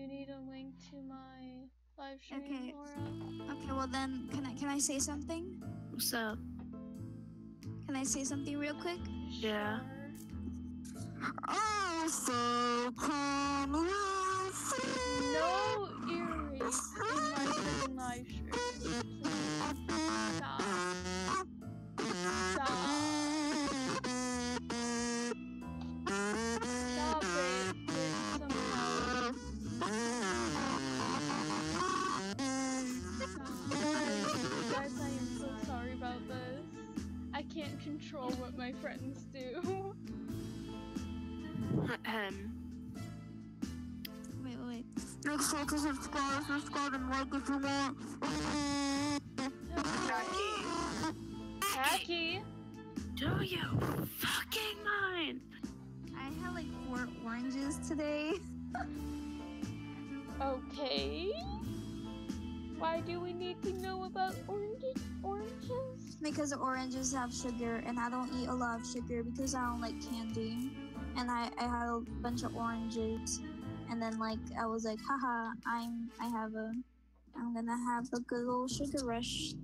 need a link to my live stream? Okay. Aura? Okay. Well then, can I say something? What's up? Can I say something real quick? Yeah. Oh, so come No earrings in my freaking live stream. Please. Stop. Stop. Stop it. Get some help. Guys, I am so sorry about this. I can't control what my friends do. Wait. Make sure to subscribe and like if you want. Hacky. Do you fucking mind? I had like 4 oranges today. Okay. Why do we need to know about oranges? Because oranges have sugar, and I don't eat a lot of sugar because I don't like candy. And I had a bunch of oranges, and then like I was like, haha, I'm gonna have a good old sugar rush.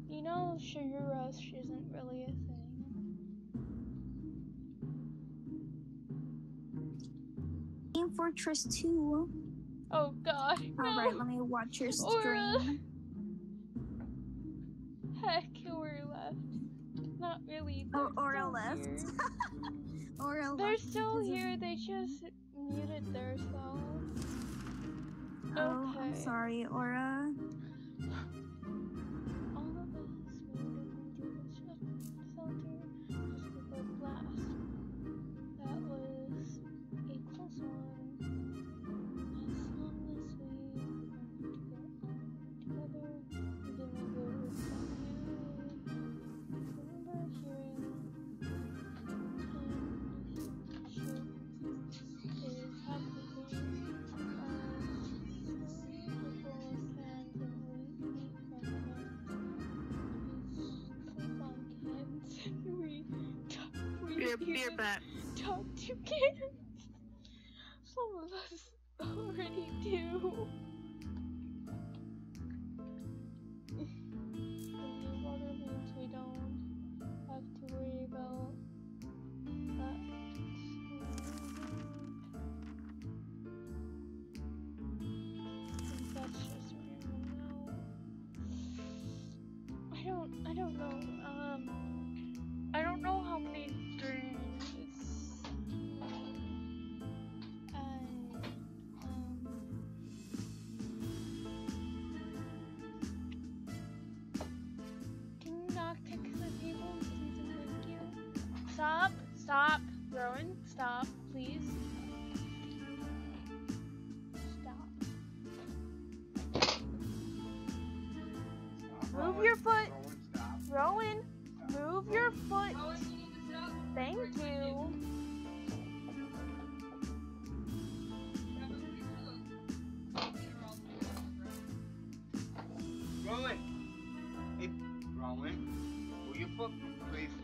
You know, sugar rush isn't really a thing. Team Fortress 2. Oh god, no. Alright, let me watch your stream. Heck, Aura left. Not really. Oh, Aura left. Aura left. They're still here, they just muted themselves. Oh, Okay. I'm sorry, Aura. All of us moved into the shelter just before blast. That was a close one. As long as we wanted to go on together, we didn't go with you. Remember hearing him shit is happening. Beer back. Talk to kids. Some of us already do. The new water means we don't have to worry about that. I think that's just random now. I don't know. I don't know how many dreams can you not kick the table, please and thank you? Stop, Rowan, stop, please. Stop. Move your foot, Rowan. Move your foot. Thank you. Rowan! Hey, Rowan, move your foot, please.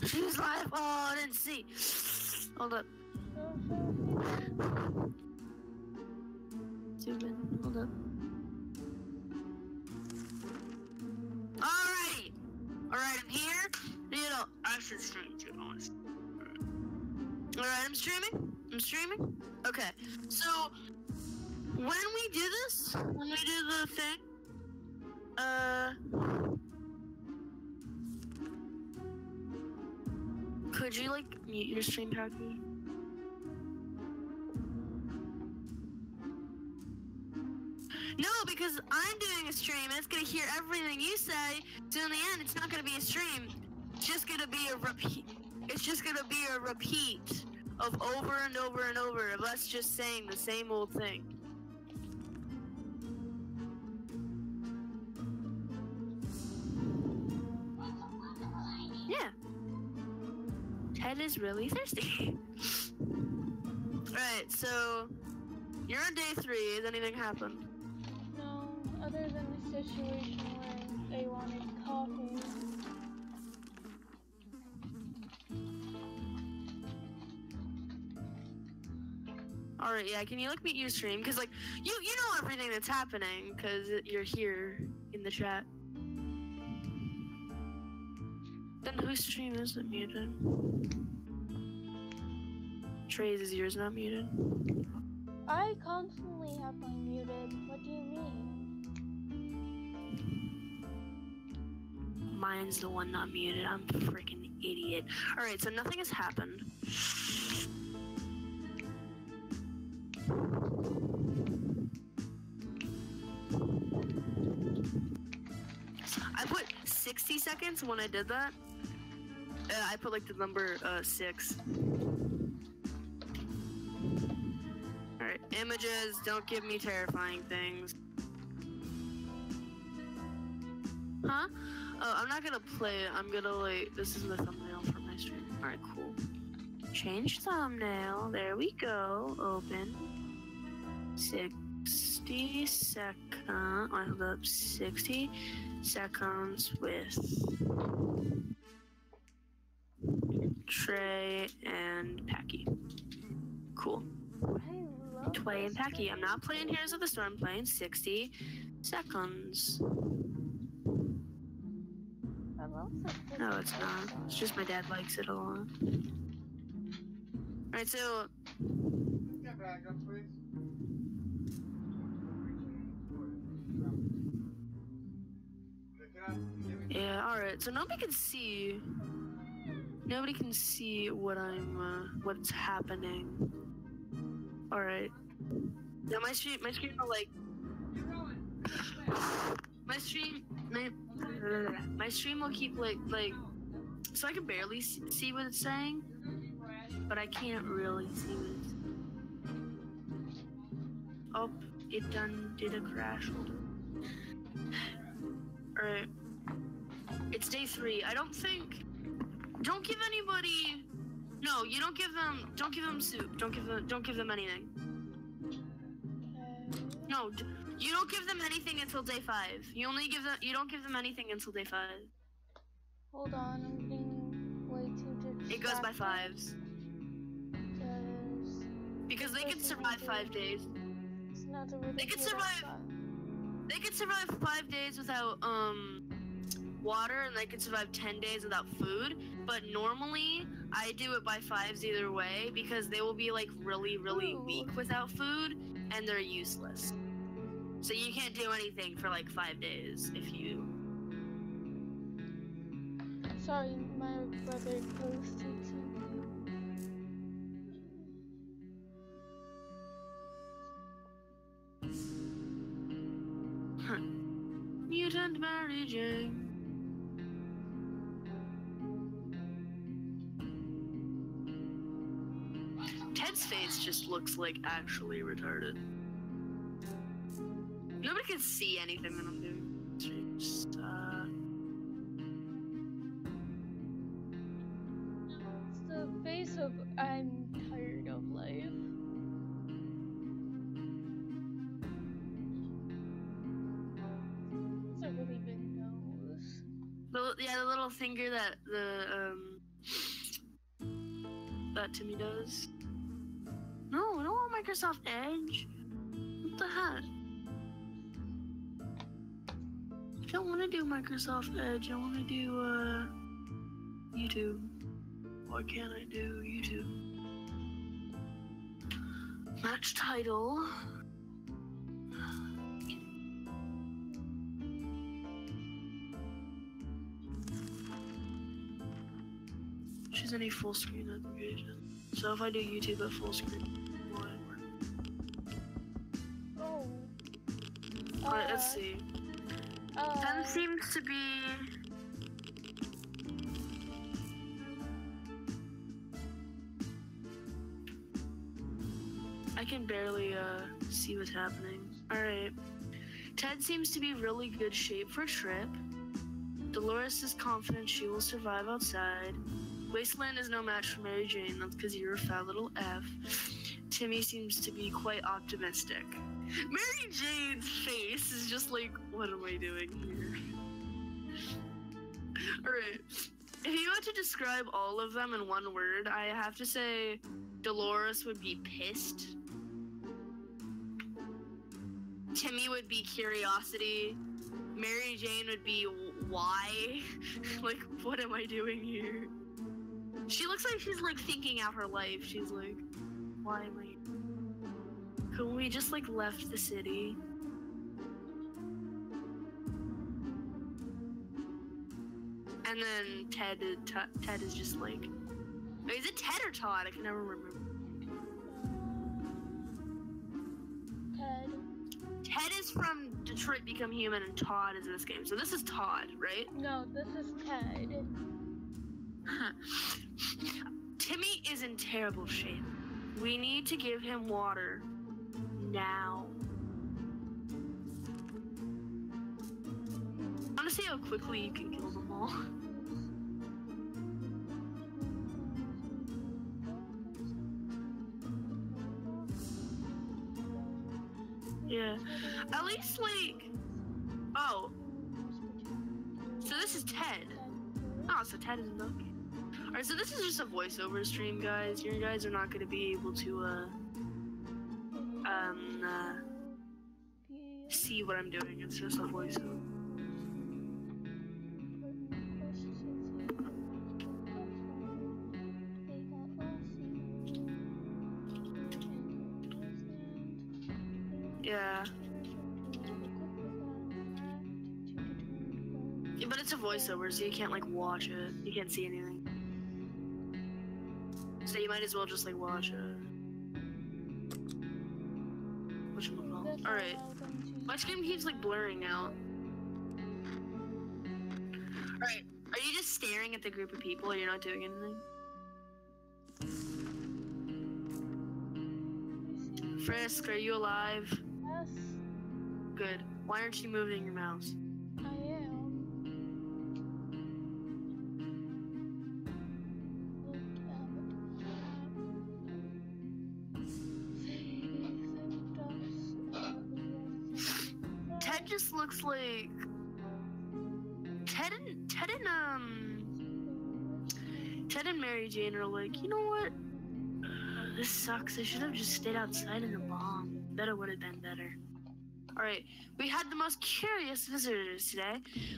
She's live. Oh, I didn't see. Hold up. Zoom in. Hold up. Alrighty. Alright, I'm here. You know, I should stream too, honestly. Alright, I'm streaming. I'm streaming. Okay. So, when we do this, when we do the thing, could you, like, mute your stream, Happy? No, because I'm doing a stream and it's gonna hear everything you say, so in the end it's not gonna be a stream. It's just gonna be a repeat. It's just gonna be a repeat of over and over and over of us just saying the same old thing. Yeah. Ted is really thirsty. Alright, so you're on day 3. Has anything happened? No, other than the situation where they wanted coffee. Alright, yeah, can you like mute your stream? Cause like, you know everything that's happening, cause you're here in the chat. Then whose stream is it muted? Trey's, is yours not muted? I constantly have mine muted. What do you mean? Mine's the one not muted. I'm a freaking idiot. Alright, so nothing has happened. I put 60 seconds when I did that. I put like the number 6. Alright, images, don't give me terrifying things. Huh? Oh, I'm not gonna play it. I'm gonna like, this is the thumbnail for my stream. Alright, cool. Change thumbnail. There we go. Open. 60 seconds. I hold up 60 seconds with Trey and Packy. Cool. I love Trey and this Packy. game. I'm not playing Heroes of the Storm. I'm playing 60 seconds. I love the No, it's not. It's just my dad likes it a lot. Alright, so Get back up, please. yeah, alright, so nobody can see what what's happening. Alright. Now my stream will like my stream will keep like so I can barely see what it's saying, but I can't really see what it's saying. Oh, it done did a crash. Alright. It's day 3. Don't give anybody. No, you don't give them soup. Don't give them anything. No, you don't give them anything until day 5. You don't give them anything until day 5. Hold on, I'm getting way too distracted. It goes by 5s. Because they can survive 5 days. It's not a ridiculous They could survive 5 days without water, and they could survive 10 days without food. But normally, I do it by 5s either way because they will be like really weak without food, and they're useless. So you can't do anything for like 5 days if you. Sorry, my brother posted something. Mutant Mary Jane. Ted's face just looks like actually retarded. Nobody can see anything that I'm doing. Just, It's the face of I'm tired of life. The little finger that that Timmy does. No, I don't want Microsoft Edge. What the heck? I don't want to do Microsoft Edge. I want to do YouTube. Why can't I do YouTube? Match title. Choose any full screen application. So if I do YouTube at full screen, will it work? Oh. Alright, let's see. Then seems to be. I can barely see what's happening. Alright. Ted seems to be really good shape for a trip. Dolores is confident she will survive outside. Wasteland is no match for Mary Jane. That's because you're a fat little F. Timmy seems to be quite optimistic. Mary Jane's face is just like, what am I doing here? Alright. If you had to describe all of them in one word, I have to say Dolores would be pissed. Timmy would be curiosity. Mary Jane would be why? Like, what am I doing here? She looks like she's like thinking out her life. She's like, why am I here? Could we just like left the city? And then Ted is just like, wait, is it Ted or Todd? I can never remember. Ted. Ted is from Detroit Become Human and Todd is in this game. So this is Todd, right? No, this is Ted. Timmy is in terrible shape. We need to give him water. Now. I want to see how quickly you can kill them all. Yeah. At least, like... Oh. So this is Ted. Oh, so Ted is in the game. Alright, so this is just a voiceover stream, guys. You guys are not going to be able to, see what I'm doing. It's just a voiceover. Yeah. Yeah, but it's a voiceover, so you can't, like, watch it. You can't see anything. So you might as well just, like, watch it. Whatchamacallit? Alright. My screen keeps, like, blurring out. Alright. Are you just staring at the group of people, or you're not doing anything? Frisk, are you alive? Yes, Good. Why aren't you moving your mouse? I am. Ted just looks like Ted and Mary Jane are like, you know what? This sucks. I should have just stayed outside in the bomb. That would have been better. Alright, we had the most curious visitors today.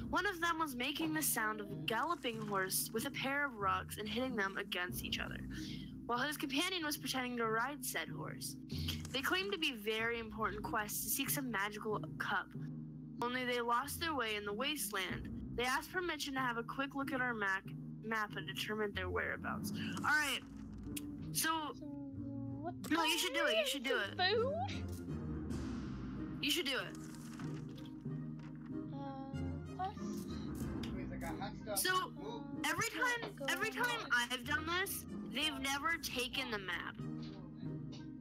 One of them was making the sound of a galloping horse with a pair of rugs and hitting them against each other, while his companion was pretending to ride said horse. They claimed to be very important quests to seek some magical cup, only they lost their way in the wasteland. They asked permission to have a quick look at our map and determine their whereabouts. Alright, so... What No, you should do it, you should do it. Food? You should do it. Quest? So, every time I've done this, they've never taken the map.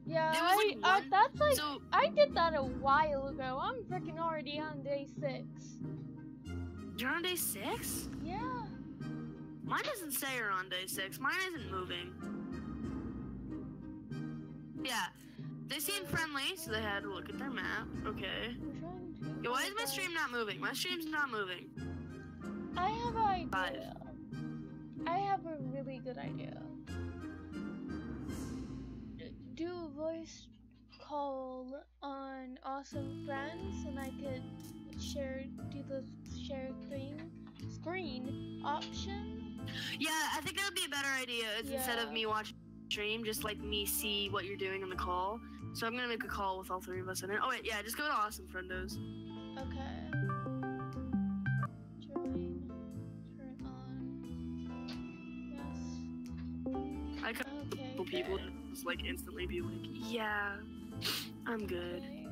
Yeah, There was, like, one- that's like, So, I did that a while ago. I'm freaking already on day 6. you're on day 6? Yeah. Mine doesn't say you're on day 6. Mine isn't moving. Yeah. They seem friendly, so they had to look at their map. Okay. I'm trying to. Yeah, why is my stream not moving? My stream's not moving. I have an 5. idea. I have a really good idea. Do a voice call on awesome friends, and I could do the share screen option. Yeah, I think that would be a better idea. Is instead of me watching the stream, just like me see what you're doing on the call. So I'm gonna make a call with all 3 of us in it. Oh wait, yeah, just go to Awesome Friendos. Okay. Join. Turn on. Yes. I could Okay. people Good. just like instantly be like, yeah, I'm good. Okay.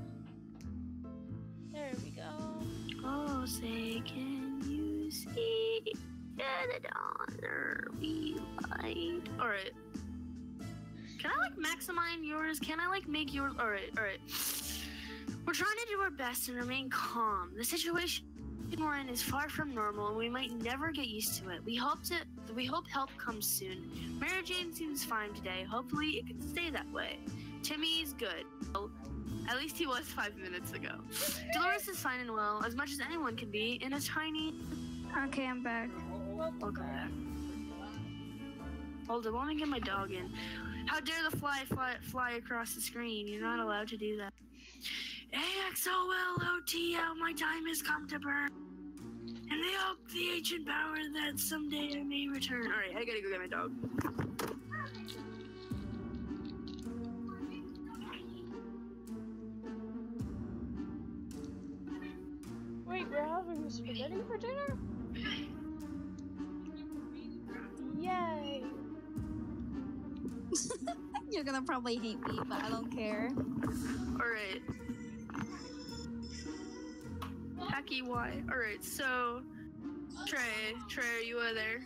There we go. Oh, say, can you see the dawn early light? All right. Can I like maximize yours? Can I like make yours? All right. We're trying to do our best and remain calm. The situation we're in is far from normal, and we might never get used to it. We hope help comes soon. Mary Jane seems fine today. Hopefully, it can stay that way. Timmy's good. Well, at least he was 5 minutes ago. Dolores is fine and well, as much as anyone can be in a tiny. Okay, I'm back. Welcome back. Hold on, let me get my dog in. How dare the fly across the screen? You're not allowed to do that. AXOLOTL, my time has come to burn. And I hope the ancient power that someday I may return. Alright, I gotta go get my dog. Wait, we're having spaghetti for dinner? Yay! You're gonna probably hate me, but I don't care. Alright. Hacky Y. Alright, so Trey, are you there?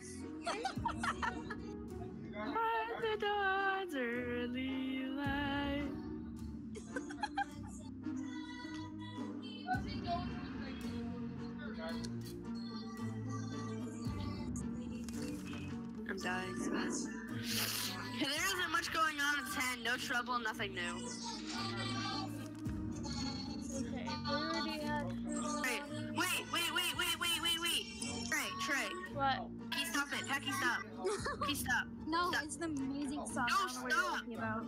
By the dawn's early light. I'm dying. There isn't much going on at 10. No trouble, nothing new. Okay, we already had food. Wait. Trey. What? Please stop it. Hacky, stop. Please stop. No, Stop. it's an amazing song. No, I don't know what you're stop. talking about.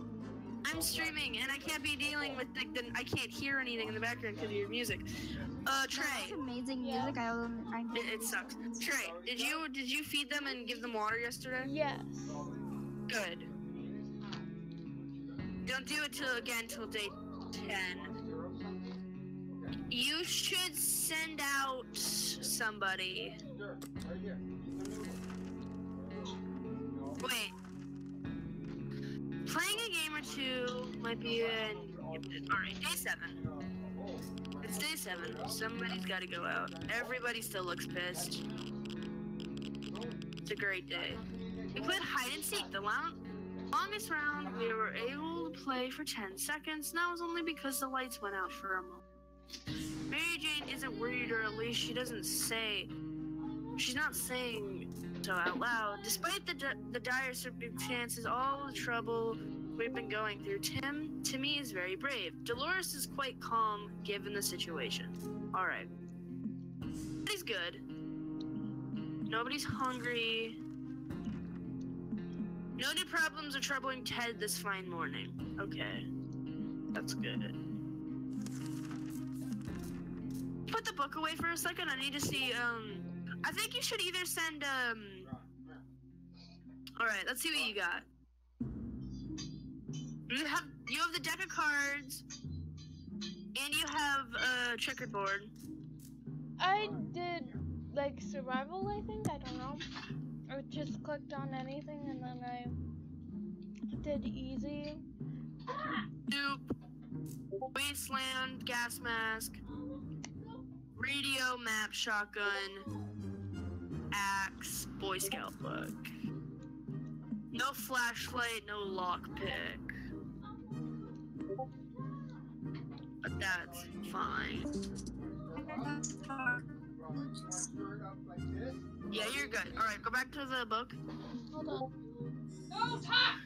I'm streaming and I can't be dealing with I can't hear anything in the background because of your music. Trey. That's amazing Yeah. music. It sucks. Trey, did you feed them and give them water yesterday? Yes. Good. Don't do it till day 10. You should send out somebody. Wait. Playing a game or two might be an... Alright, day 7. It's day 7. Somebody's gotta go out. Everybody still looks pissed. It's a great day. We played hide and seek. The longest round we were able to play for 10 seconds, and that was only because the lights went out for a moment. Mary Jane isn't worried, or at least she's not saying so out loud. Despite the dire circumstances, all the trouble we've been going through, Timmy is very brave. Dolores is quite calm given the situation. Alright. Everybody's good. Nobody's hungry. No new problems are troubling Ted this fine morning. Okay. That's good. Put the book away for a second. I need to see, I think you should either send, Alright, let's see what you got. You have the deck of cards, and you have a checkerboard. I did like survival, I think. I don't know. I just clicked on anything and then I did easy. Soup, wasteland, gas mask, radio, map, shotgun, axe, Boy Scout book. No flashlight, no lockpick. But that's fine. Yeah, you're good. Alright, go back to the book. Hold on. No time!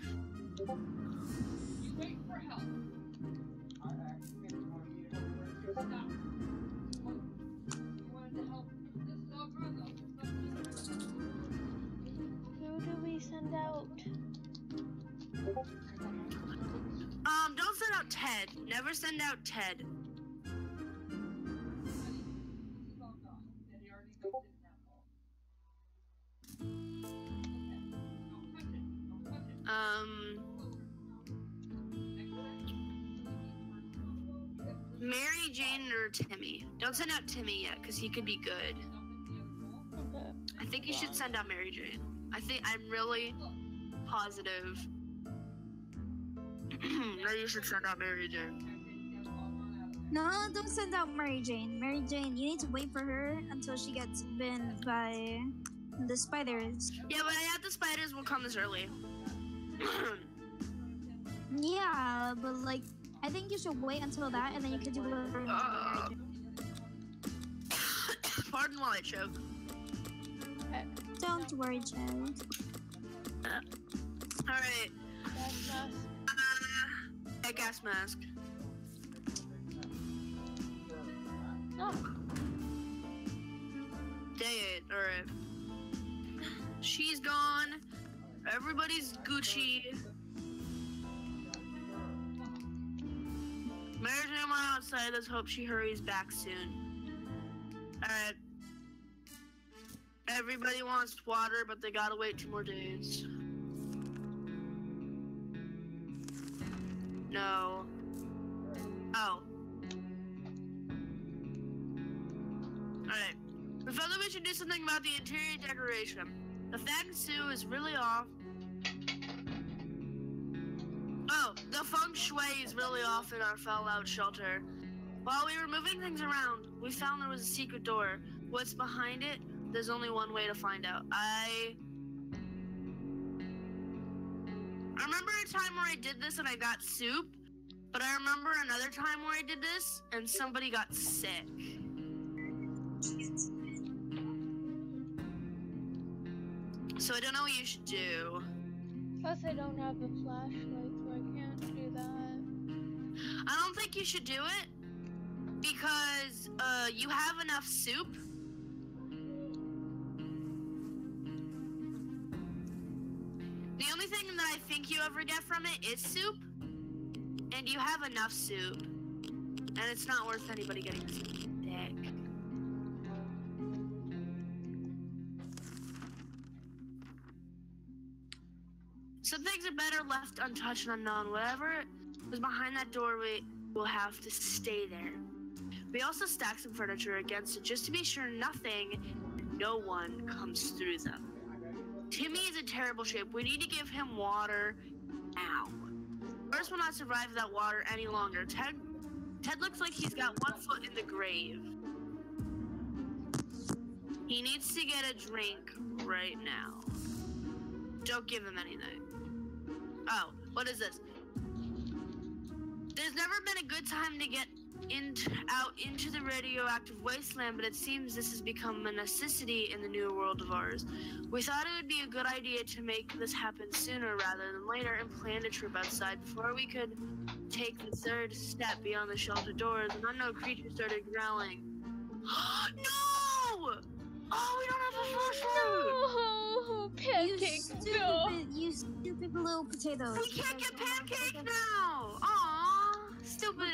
You wait for help. Stop. You wanted to help this little girl though. Don't send out Ted. Never send out Ted. Mary Jane or Timmy. Don't send out Timmy yet, because he could be good. Okay. I think you should send out Mary Jane. I'm really positive. No, you should send out Mary Jane. No, don't send out Mary Jane. Mary Jane, you need to wait for her until she gets bitten by the spiders. Yeah, but I have the spiders will come as early. Yeah, but like, I think you should wait until that, and then you can do whatever you want with Mary Jane. Pardon while I choke. Okay. Don't worry, child. Alright. Gas mask. A gas mask. No. Dang it. Alright. She's gone. Everybody's Gucci. Mary's room on outside. Let's hope she hurries back soon. Alright. Everybody wants water, but they gotta wait 2 more days. No. Oh. Alright. We felt that we should do something about the interior decoration. The feng shui is really off. Oh, the feng shui is really off in our fallout shelter. While we were moving things around, we found there was a secret door. What's behind it? There's only one way to find out. I remember a time where I did this and I got soup, but I remember another time where I did this and somebody got sick. So I don't know what you should do. Plus, I don't have a flashlight, so I can't do that. I don't think you should do it because you have enough soup. The only thing that I think you ever get from it is soup, and you have enough soup, and it's not worth anybody getting sick. Some things are better left untouched and unknown. Whatever is behind that doorway will have to stay there. We also stacked some furniture against it just to be sure nothing, no one comes through them. Timmy is in terrible shape. We need to give him water now. First will not survive without water any longer. Ted looks like he's got 1 foot in the grave. He needs to get a drink right now. Don't give him anything. Oh, what is this? There's never been a good time to get out into the radioactive wasteland, but it seems this has become a necessity in the new world of ours. We thought it would be a good idea to make this happen sooner rather than later and planned a trip outside. Before we could take the 3rd step beyond the shelter doors, an unknown creature started growling. No! Oh, we don't have a flashlight! No! Pancake, no! You stupid little potatoes. We can't get pancake now! Aww, stupid.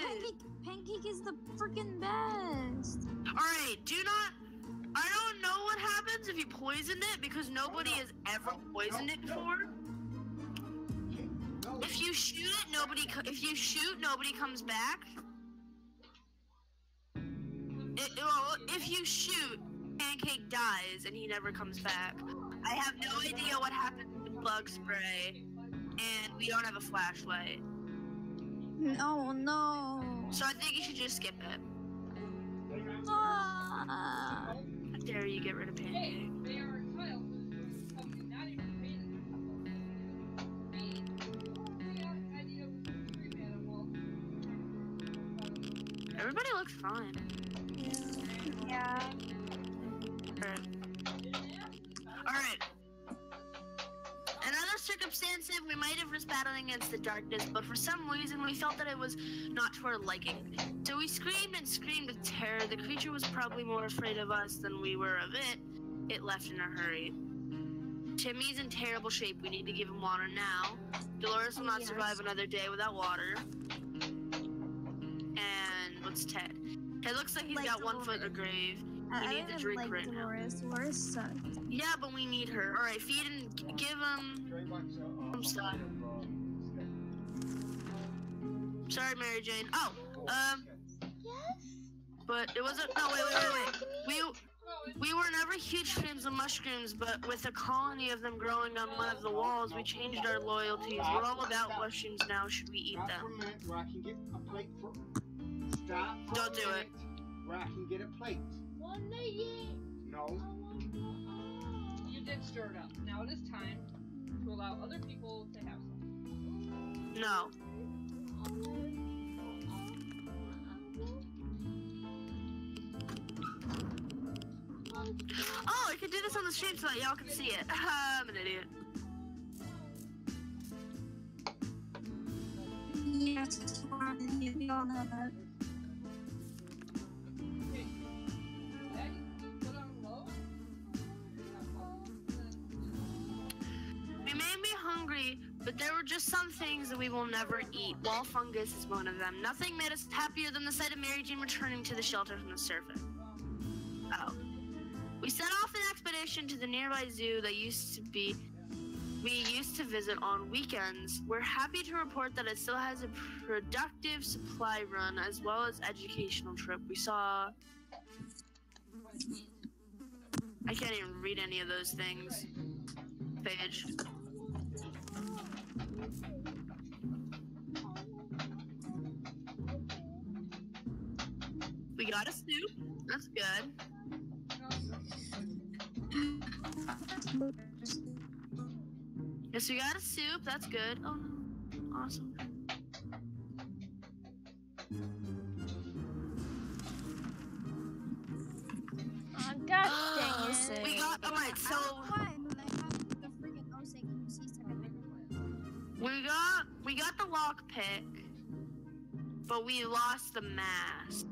Pancake is the freaking best. Alright, I don't know what happens if you poisoned it because nobody has ever poisoned it before. If you shoot it, nobody comes back. If you shoot, Pancake dies and he never comes back. I have no idea what happens with bug spray, and we don't have a flashlight. No, no. So I think you should just skip it. Ah. How dare you get rid of Pancake? They are a child. Something not even paid. The idea was a dream animal. Everybody looks fine. Yeah. Alright. In other circumstances, we might have risked battling against the darkness, but for some reason we felt that it was not to our liking. So we screamed and screamed with terror. The creature was probably more afraid of us than we were of it. It left in a hurry. Timmy's in terrible shape. We need to give him water now. Dolores will not Yes. survive another day without water. And what's Ted? Ted looks like he's Like got 1 foot in a Dolores. grave. He I needs a didn't drink like right Dolores. Dolores sucks. now. Yeah, but we need her. All right, feed and give him some stuff. Sorry, Mary Jane. Oh, Yes? but it wasn't. No, wait. We were never huge fans of mushrooms, but with a colony of them growing on one of the walls, we changed our loyalties. We're all about mushrooms now. Should we eat them? Where I can get a plate for. Stop. For Don't do it. Where I can get a plate. One minute. No. You did stir it up. Now it is time to allow other people to have some. No. Oh, I can do this on the stream so that y'all can see it. I'm an idiot. Yes, we all know that. Put on low. We made me hungry, but there were just some things that we will never eat. Wall fungus is one of them. Nothing made us happier than the sight of Mary Jane returning to the shelter from the surface. Oh. We set off an expedition to the nearby zoo that we used to visit on weekends. We're happy to report that it still has a productive supply run as well as educational trip. We saw... I can't even read any of those things. Page. We got a soup. That's good. Yes, we got a soup. That's good. Oh no. Awesome. Oh, gosh dang it. We got. Alright, so. Why? But I have the freaking OCQC stuck everywhere. We got the lockpick, but we lost the mask.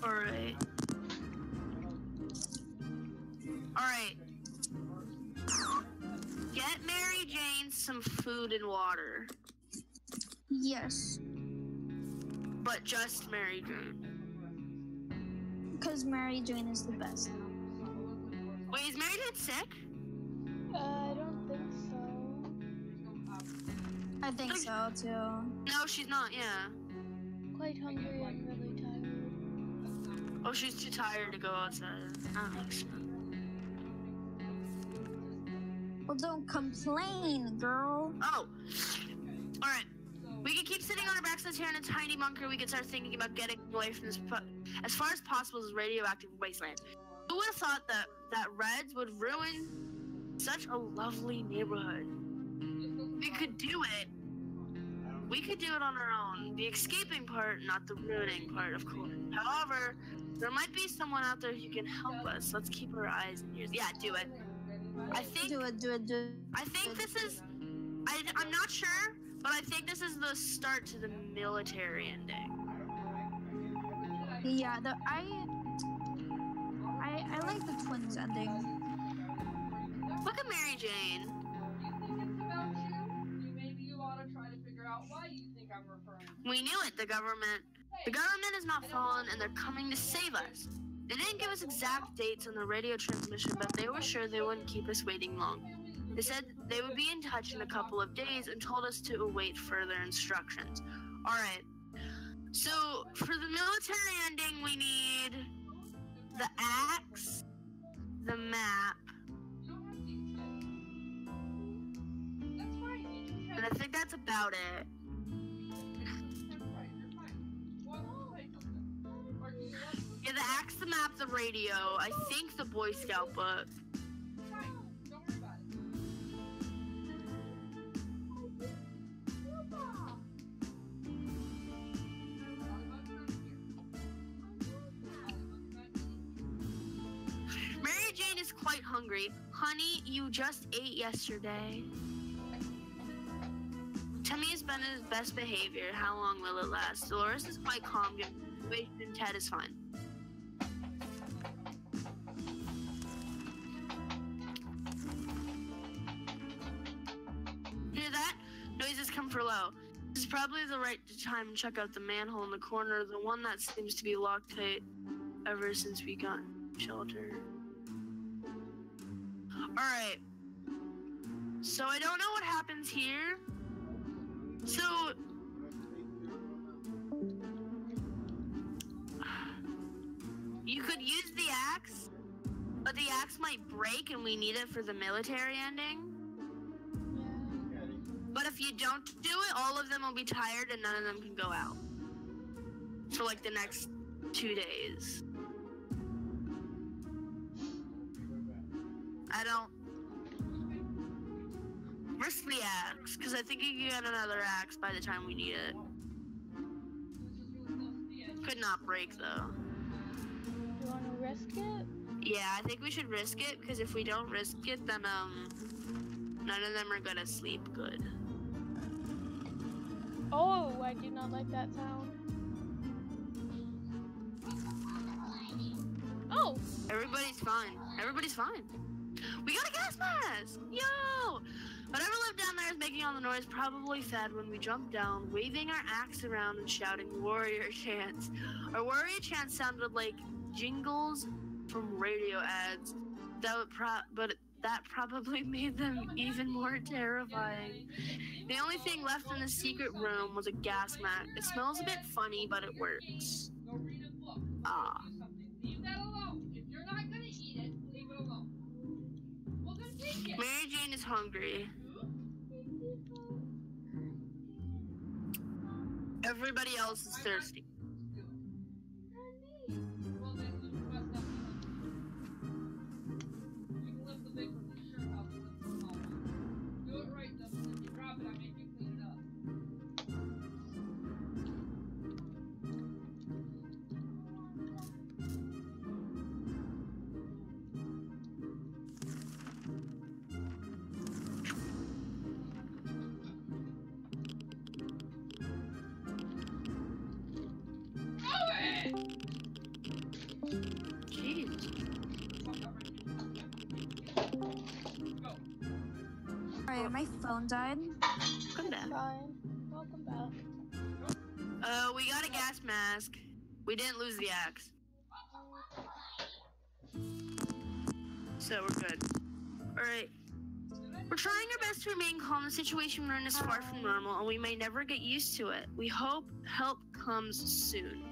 Alright. Alright. Get Mary Jane some food and water. Yes, But just Mary Jane. because Mary Jane is the best. Wait, is Mary Jane sick? I don't think so. I think so too. No, she's not, yeah. Quite hungry and really tired. Oh, she's too tired to go outside. That makes sense. Well, don't complain, girl. Oh! Alright. We can keep sitting on our backs here in a tiny bunker. We can start thinking about getting away from this as far as possible this radioactive wasteland. Who would have thought that Reds would ruin such a lovely neighborhood? We could do it. We could do it on our own. The escaping part, not the ruining part, of course. However, there might be someone out there who can help us. Let's keep our eyes and ears. Yeah, do it. I think Do it. I think this is. I'm not sure, but I think this is the start to the military ending. Yeah, I like the twins ending. Look at Mary Jane. You think it's about you? Maybe you ought to try to figure out why you think I'm referring. We knew it. The government is not fallen, and they're coming to save us. They didn't give us exact dates on the radio transmission, but they were sure they wouldn't keep us waiting long. They said they would be in touch in a couple of days and told us to await further instructions. All right. So for the military ending, we need the axe, the map, That's fine. and I think that's about it. That's right. You're fine. Well, say something. Or do you want Yeah, the axe, the map, the radio. I think the Boy Scout book. fine. Don't worry about it. is quite hungry. Honey, you just ate yesterday. Timmy has been his best behavior. How long will it last? Dolores is quite calm, and Ted is fine. Hear that? Noises come for low. This is probably the right time to check out the manhole in the corner, the one that seems to be locked tight ever since we got shelter. Alright. So I don't know what happens here. So you could use the axe, but the axe might break and we need it for the military ending. Yeah. But if you don't do it, all of them will be tired and none of them can go out for like the next 2 days. I don't risk the axe, because I think you can get another axe by the time we need it. Could not break though. You want to risk it? Yeah, I think we should risk it, because if we don't risk it, then none of them are gonna sleep good. Oh, I do not like that sound. Oh! Everybody's fine. Everybody's fine. We got a gas mask! Yo! Whatever lived down there is making all the noise, probably fed when we jumped down, waving our axe around and shouting warrior chants. Our warrior chants sounded like jingles from radio ads. But that probably made them even more terrifying. The only thing left in the secret room was a gas mask. It smells a bit funny, but it works. Go read a book. Ah. Do something. Leave that alone. If you're not gonna eat it, leave it alone. Well, then take it. Mary Jane is hungry. Everybody else is thirsty. Well, then you must not be hungry. You can lift the big one in your house and lift the small one. Do it right, Dustin. If you drop it, I make you clean it up. Jeez. Alright, my phone died. Come down. Fine. Welcome back. We got a gas mask. We didn't lose the axe. So we're good. Alright. We're trying our best to remain calm. The situation we're in is far from normal, and we may never get used to it. We hope help comes soon.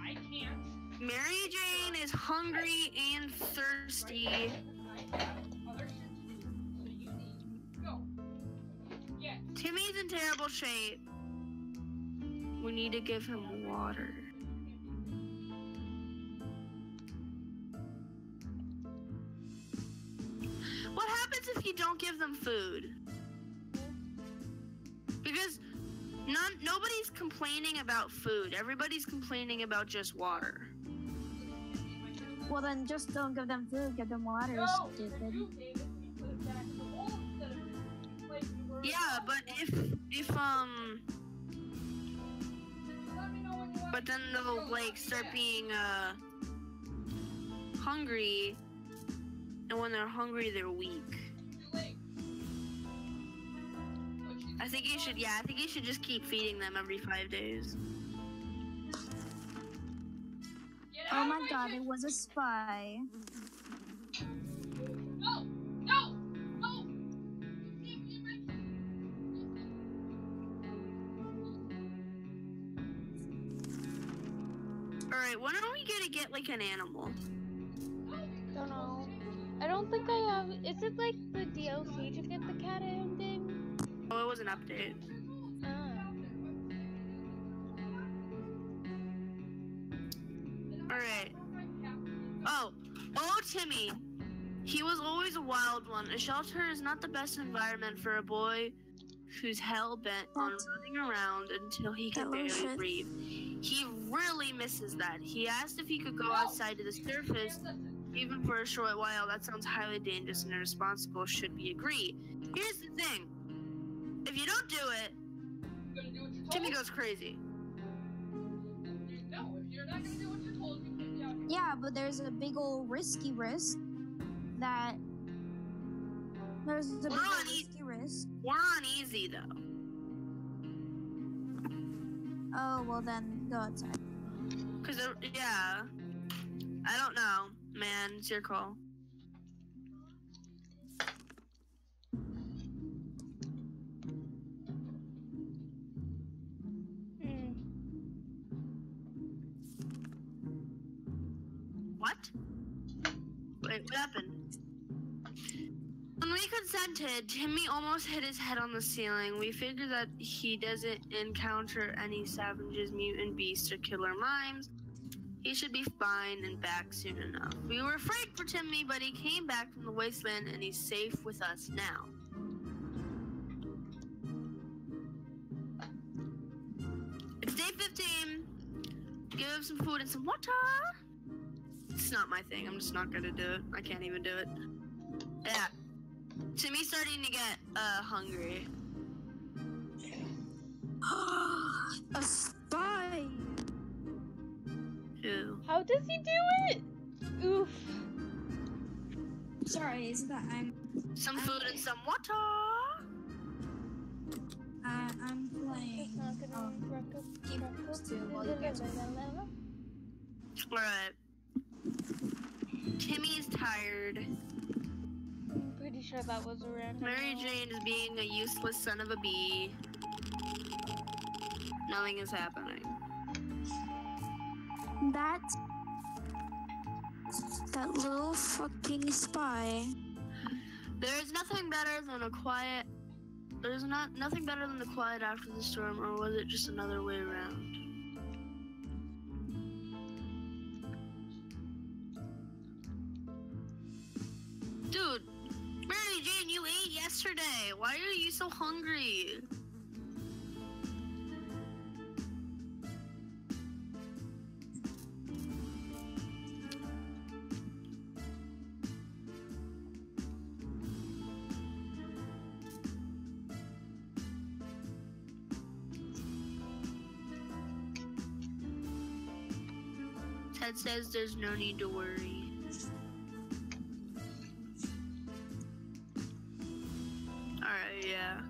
I can't. Mary Jane is hungry and thirsty. I have other shit to do. So you need. Go. Yes. Timmy's in terrible shape. We need to give him water. What happens if you don't give them food? Because nobody's complaining about food. Everybody's complaining about just water. Well, then just don't give them food, give them water, No, stupid. for you, David, you put it back in the bowl instead of this place you were. Yeah, but if Let me know when you want. but then they'll like start being hungry, and when they're hungry, they're weak. Too late. I think you should just keep feeding them every 5 days. Get Oh out my of god, kitchen. it was a spy. No! No! No! You can't be in my Alright, when are we gonna get like an animal? Don't know. I don't think I have. Is it like the DLC to get the cat ending? Oh, it was an update. Alright. Oh, Timmy. He was always a wild one. A shelter is not the best environment for a boy who's hell-bent on running around until he can Hello, barely shit. breathe. He really misses that. He asked if he could go outside to the surface, even for a short while. That sounds highly dangerous and irresponsible. Should we agree? Here's the thing. If you don't do it, You're gonna do what you're told? Timmy goes crazy. No, if you're not gonna do what you're told, you can't be out here. Yeah, but there's a big old risky risk that there's a big We're old on risky risk. We're on easy though. Oh, well then go outside. Cause yeah, I don't know, man. It's your call. What? Wait, what happened? When we consented, Timmy almost hit his head on the ceiling. We figured that he doesn't encounter any savages, mutant beasts, or killer mimes. He should be fine and back soon enough. We were afraid for Timmy, but he came back from the wasteland and he's safe with us now. It's day 15. Give him some food and some water. It's not my thing. I'm just not gonna do it. I can't even do it. Yeah. Timmy's starting to get hungry. A spy! Ew. How does he do it? Oof. Sorry, is that Some food and some water. I'm playing. It's not gonna Alright. Timmy is tired. I'm pretty sure that was around. Mary Jane is being a useless son of a bee. Nothing is happening. That little fucking spy. There's nothing better than a quiet. There's nothing better than the quiet after the storm, or was it just another way around? Dude, Mary Jane, you ate yesterday. Why are you so hungry? Ted says there's no need to worry. Alright, yeah.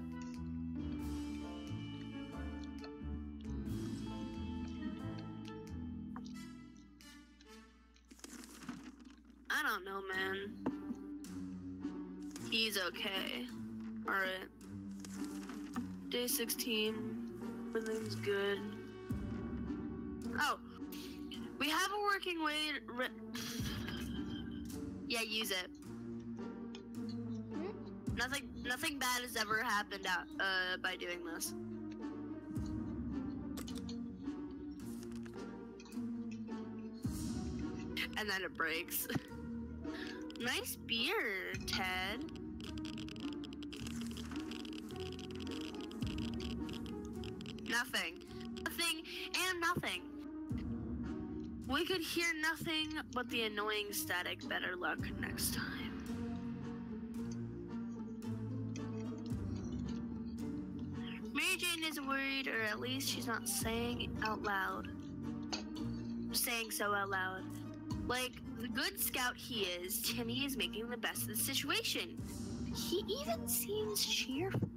I don't know, man. He's okay. Alright. Day 16. Everything's good. Oh! We have a working way. Yeah, use it. Nothing bad has ever happened out by doing this. And then it breaks. Nice beer, Ted. Nothing and nothing. We could hear nothing but the annoying static. Better luck next time. Mary Jane is worried, or at least she's not saying out loud. Saying so out loud. Like the good scout he is, Timmy is making the best of the situation. He even seems cheerful.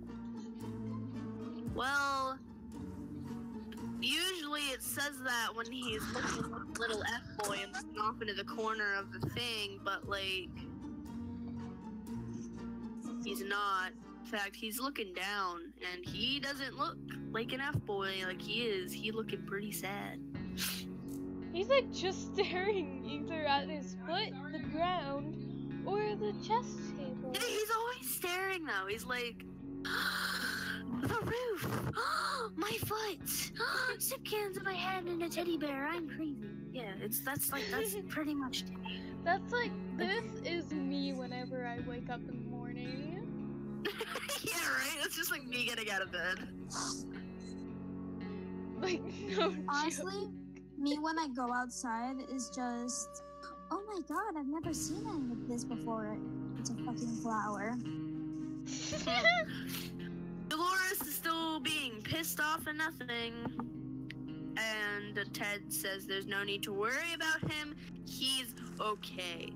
Well, usually it says that when he's looking at the little F-boy and looking off into the corner of the thing, but like, he's not. In fact, he's looking down, and he doesn't look like an F-boy like he is. He's looking pretty sad. He's like just staring either at his foot, the ground, or the chest table. Yeah, he's always staring though. He's like, the roof, my foot, soup cans in my head and a teddy bear. I'm crazy. Yeah, that's pretty much it. That's like, this is me whenever I wake up in the morning. Yeah, right? It's just like me getting out of bed. Like, no Honestly, joke. Me when I go outside is just, oh my god, I've never seen any of this before. It's a fucking flower. Dolores is still being pissed off and nothing. And Ted says there's no need to worry about him. He's okay.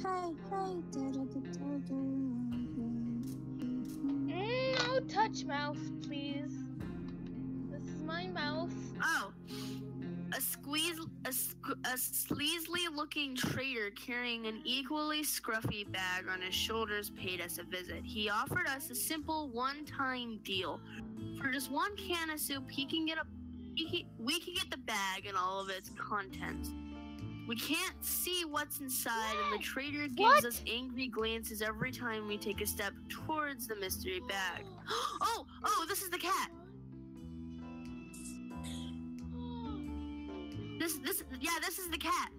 Hey, hey, No touch mouse, please. This is my mouse. Oh, a sleazy-looking trader carrying an equally scruffy bag on his shoulders paid us a visit. He offered us a simple one-time deal. For just one can of soup, we can get the bag and all of its contents. We can't see what's inside, and the trader gives us angry glances every time we take a step towards the mystery bag. Oh, this is the cat. This is the cat.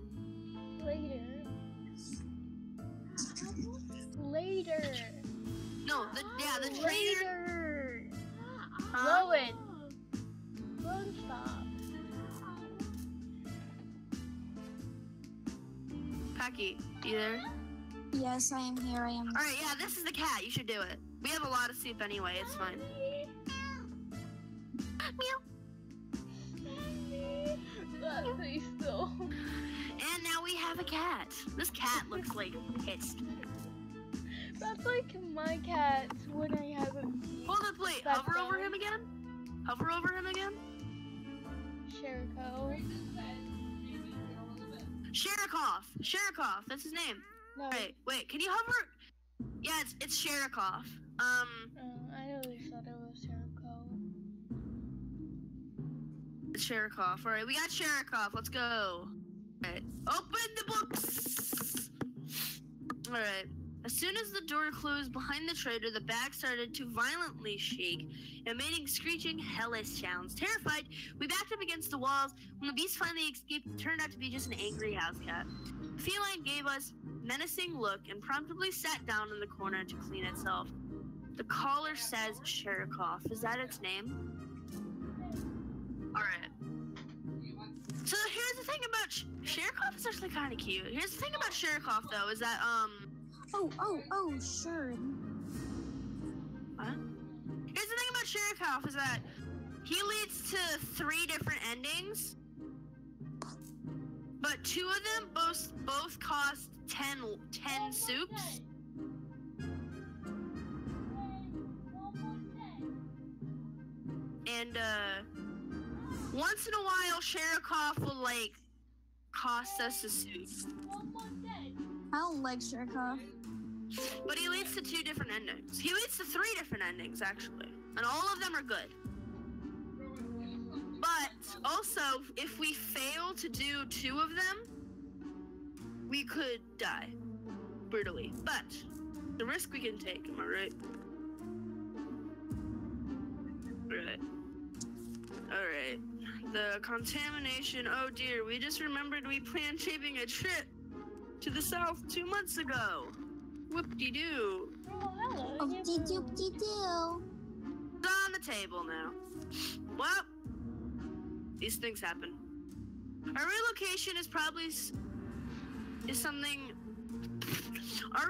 Later. No, the trader. Later. Huh? Rowan, stop. Packy, you there? Yes, I am here. I am. All right, yeah, this is the cat. You should do it. We have a lot of soup anyway. It's fine. Meow. Stay still. And now we have a cat. This cat looks like pissed. That's like my cat when I have a Hold up, wait. That's Hover over fine. him again. Hover over him again. Sheriko. Sherikoff. That's his name. No. Wait. Can you hover? Yeah, it's Sherikoff. I always thought it was Sheriko. It's Sherikoff. All right, we got Sherikoff. Let's go. All right, open the books. All right. As soon as the door closed behind the trader, the bag started to violently shake, emitting screeching, hellish sounds. Terrified, we backed up against the walls. When the beast finally escaped, it turned out to be just an angry house cat. The feline gave us a menacing look and promptly sat down in the corner to clean itself. The collar says Sherikoff. Is that its name? All right. So here's the thing about Sherikoff is actually kind of cute. Here's the thing about Sherikoff though is that Oh, sure. What? Here's the thing about Sherikoff is that he leads to 3 different endings, but 2 of them both cost 10 soups. And once in a while, Sherikoff will like cost us a soup. I don't like Sherikoff. But he leads to 2 different endings. He leads to 3 different endings, actually. And all of them are good. But also, if we fail to do 2 of them, we could die. Brutally. But the risk we can take, am I right? Alright. The contamination, oh dear, we just remembered we planned taking a trip to the south 2 months ago. Whoop-de-doo. Oh, hello. Oh, dee-doo-dee-doo. It's on the table now. Well, these things happen. Our relocation is probably something. Our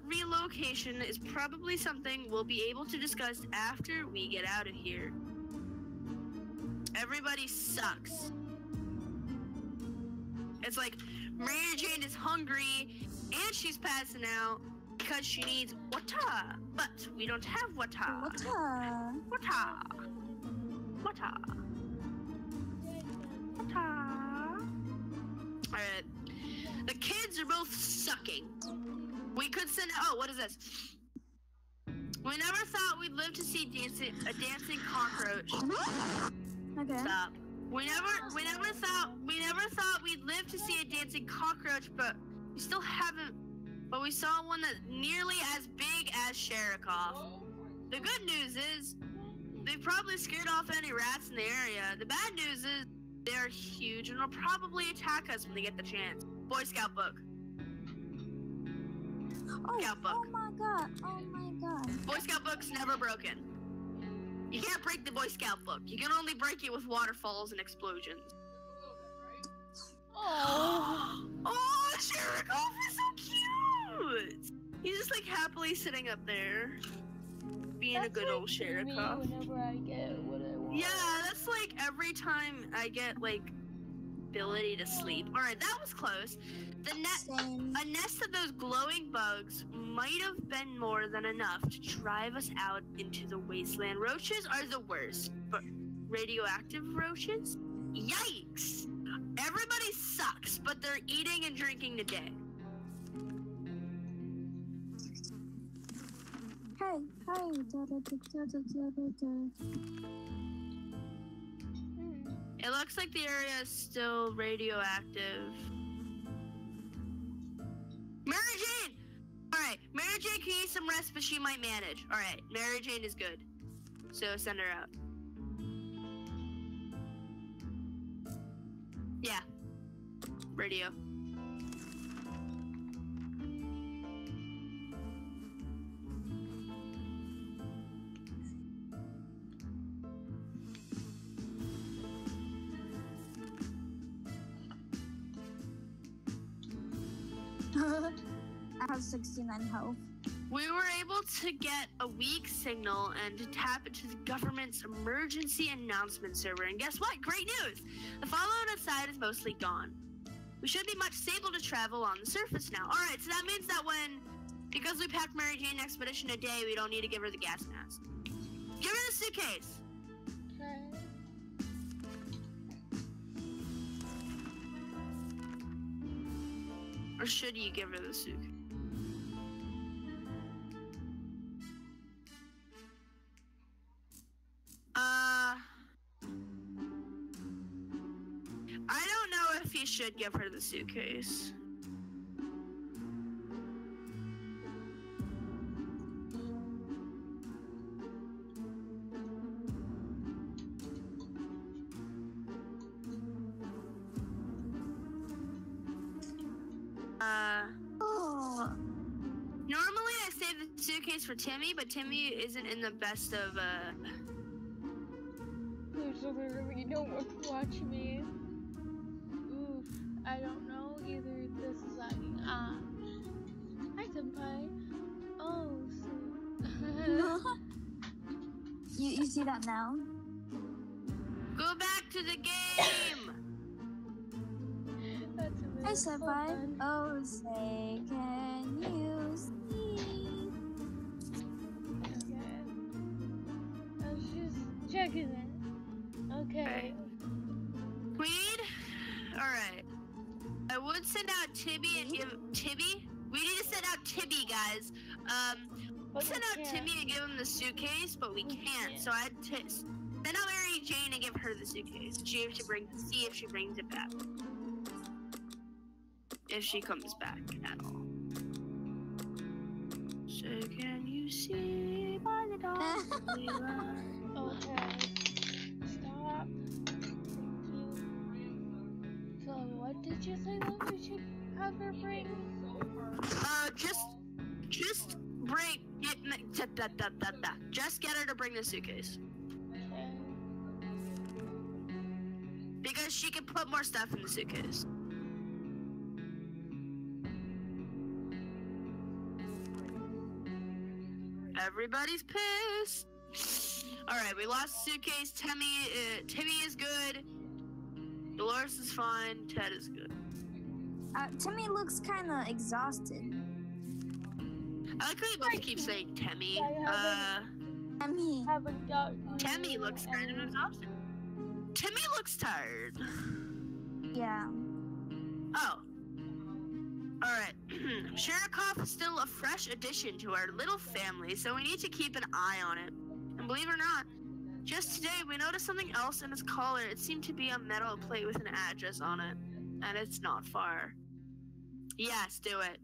relocation is probably something we'll be able to discuss after we get out of here. Everybody sucks. It's like Mary Jane is hungry and she's passing out because she needs water, but we don't have water. Alright. The kids are both sucking. We could send. Oh, what is this? We never thought we'd live to see a dancing cockroach. Okay. Stop. We never thought we'd live to see a dancing cockroach, but we still haven't. But we saw one that's nearly as big as Sherikoff. The good news is they've probably scared off any rats in the area. The bad news is they're huge and will probably attack us when they get the chance. Boy Scout book. Scout book. Oh my god. Oh my god. Boy Scout book's never broken. You can't break the Boy Scout book. You can only break it with waterfalls and explosions. Oh. Oh, Sherikoff is so cute. He's just like happily sitting up there, being a good old Sherikoff. Whenever I get what I want. Yeah, that's like every time I get like ability to sleep. All right, that was close. Same. A nest of those glowing bugs might have been more than enough to drive us out into the wasteland. Roaches are the worst, but radioactive roaches? Yikes! Everybody sucks, but they're eating and drinking today. Hey, hey. Da, da, da, da, da, da, da. It looks like the area is still radioactive. Mary Jane! Alright, Mary Jane can use some rest, but she might manage. Alright, Mary Jane is good. So send her out. Yeah. Radio. I have 69 health. We were able to get a weak signal and to tap into the government's emergency announcement server. And guess what? Great news! The fallout outside is mostly gone. We should be much able to travel on the surface now. Alright, so that means that because we packed Mary Jane Expedition a day, we don't need to give her the gas mask. Give her the suitcase! Okay. Or should you give her the suitcase? I don't know if you should give her the suitcase. Oh. Normally I save the suitcase for Timmy, but Timmy isn't in the best of, There's literally no one to watch me. Oof. I don't know either. This is lagging. Hi, Senpai. Oh, so. You see that now? Go back to the game! That's a bit Hey, so Senpai. fun. Oh, say, can you see? Okay. I was just checking it. Okay. Weed? Alright. I would send out Tibby and give Tibby? We need to send out Tibby, guys. But Send we out can't. Timmy and give him the suitcase, but we can't. So I'd send out Mary Jane and give her the suitcase. See if she brings it back. If she comes back at all. So can you see by the dawn's early light? Okay. Stop. Thank you. So what did you say that we should have her bring? Just bring it. Just get her to bring the suitcase Okay. because she can put more stuff in the suitcase. Everybody's pissed. All right, we lost the suitcase. Timmy is good. Dolores is fine. Ted is good. Timmy looks kind of exhausted. I like how you both keep saying Timmy. Timmy. Haven't gotten. Timmy looks kind of exhausted. Timmy looks tired. Yeah. Oh. Alright. Sherikoff is still a fresh addition to our little family, so we need to keep an eye on it. And believe it or not, just today we noticed something else in his collar. It seemed to be a metal plate with an address on it. And it's not far. Yes, do it.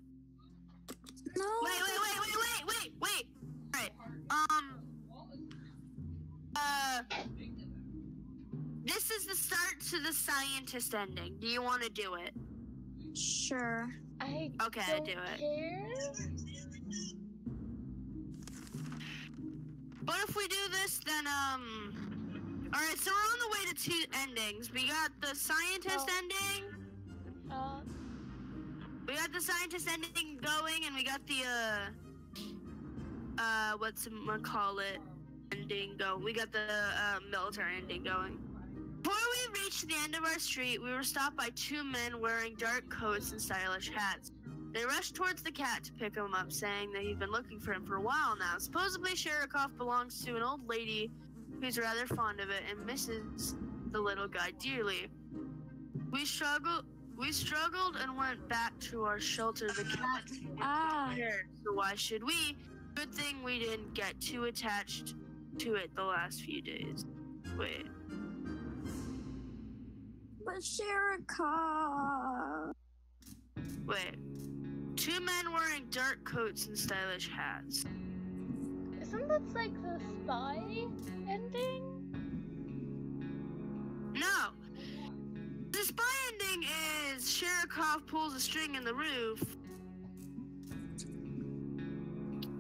No. Wait. Alright. This is the start to the scientist ending. Do you want to do it? Sure. I Okay, don't do it. care. But if we do this, then alright, so we're on the way to 2 endings. We got the scientist ending. We got the scientist ending going, and we got the whatchamacallit ending going. We got the military ending going. Before we reached the end of our street, we were stopped by 2 men wearing dark coats and stylish hats. They rushed towards the cat to pick him up, saying that he'd been looking for him for a while now. Supposedly, Sherikoff belongs to an old lady who's rather fond of it and misses the little guy dearly. We struggled and went back to our shelter. The cat cared, so why should we? Good thing we didn't get too attached to it the last few days. Wait. But Sherika. Wait. 2 men wearing dark coats and stylish hats. Isn't that like the spy ending? No. The spy ending is Sherikoff pulls a string in the roof.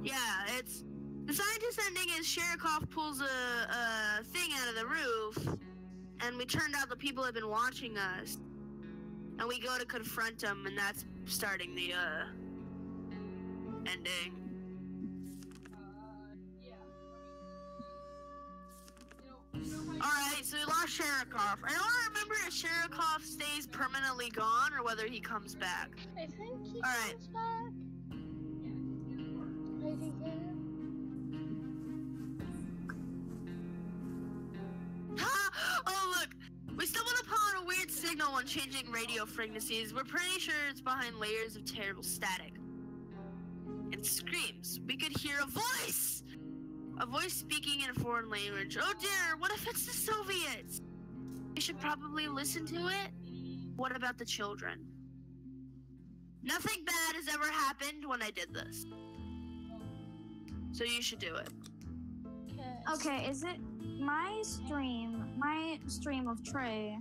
Yeah, it's the scientist ending is Sherikoff pulls a thing out of the roof, and we turned out the people have been watching us, and we go to confront them, and that's starting the ending. Alright, so we lost Sherikoff. I don't remember if Sherikoff stays permanently gone or whether he comes back. I think he Alright. comes back. I think Oh, look! We stumbled upon a weird signal when changing radio frequencies. We're pretty sure it's behind layers of terrible static. And screams. We could hear a voice! A voice speaking in a foreign language. Oh dear, what if it's the Soviets? We should probably listen to it. What about the children? Nothing bad has ever happened when I did this. So you should do it. Okay, is it my stream of Trey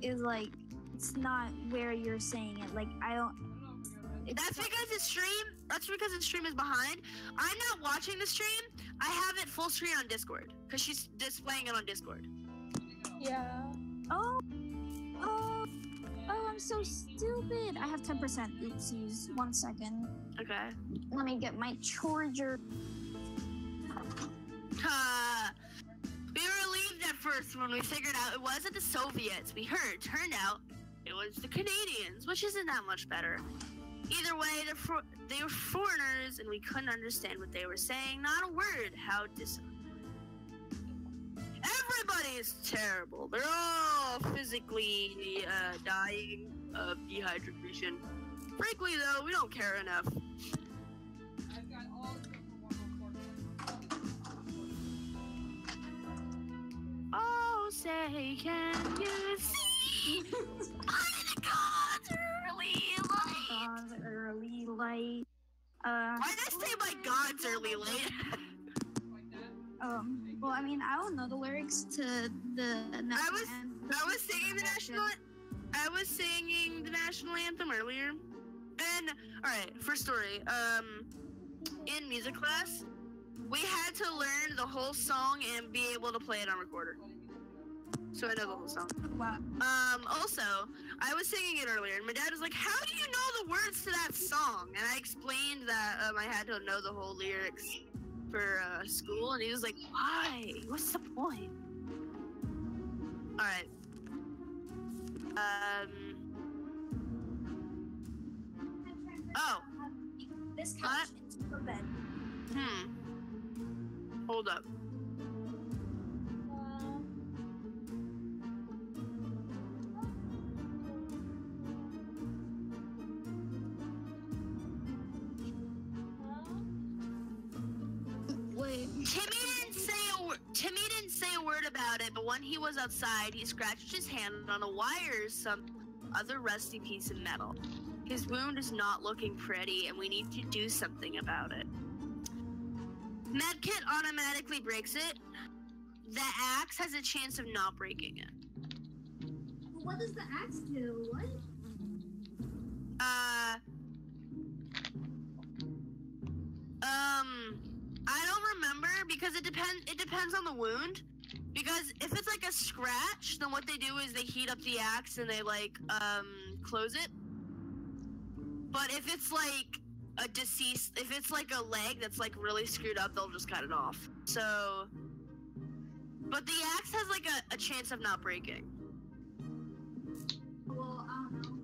is like, it's not where you're saying it. Like, I don't. That's because the stream is behind. I'm not watching the stream. I have it full screen on Discord because she's displaying it on Discord. Yeah. Oh, I'm so stupid. I have 10%. Oopsies. 1 second. Okay. Let me get my charger. We were relieved at first when we figured out it wasn't the Soviets we heard. Turned out it was the Canadians, which isn't that much better. Either way, they were foreigners, and we couldn't understand what they were saying. Not a word. How Everybody is terrible. They're all physically dying of dehydration. Frankly, though, we don't care enough. I've got all the stuff for 104. Oh, say, can you see? The gods early light. God's early light. Why did I say my God's early light? Well, I mean, I don't know the lyrics to the national anthem. I was singing the national anthem earlier. And all right, first story. In music class, we had to learn the whole song and be able to play it on recorder. So I know the whole song. Wow. Also, I was singing it earlier, and my dad was like, "How do you know the words to that song?" And I explained that I had to know the whole lyrics for school, and he was like, "Why? What's the point?" All right. Oh. This couch is for bed. Hold up. Wait. Timmy didn't say a word about it, but when he was outside, he scratched his hand on a wire or some other rusty piece of metal. His wound is not looking pretty, and we need to do something about it. Medkit automatically breaks it. The axe has a chance of not breaking it. What does the axe do? What? I don't remember, because it depends on the wound. Because if it's like a scratch, then what they do is they heat up the axe and they like close it. But if it's like a deceased, if it's like a leg that's like really screwed up, they'll just cut it off. So, but the axe has like a chance of not breaking. Well, I don't know.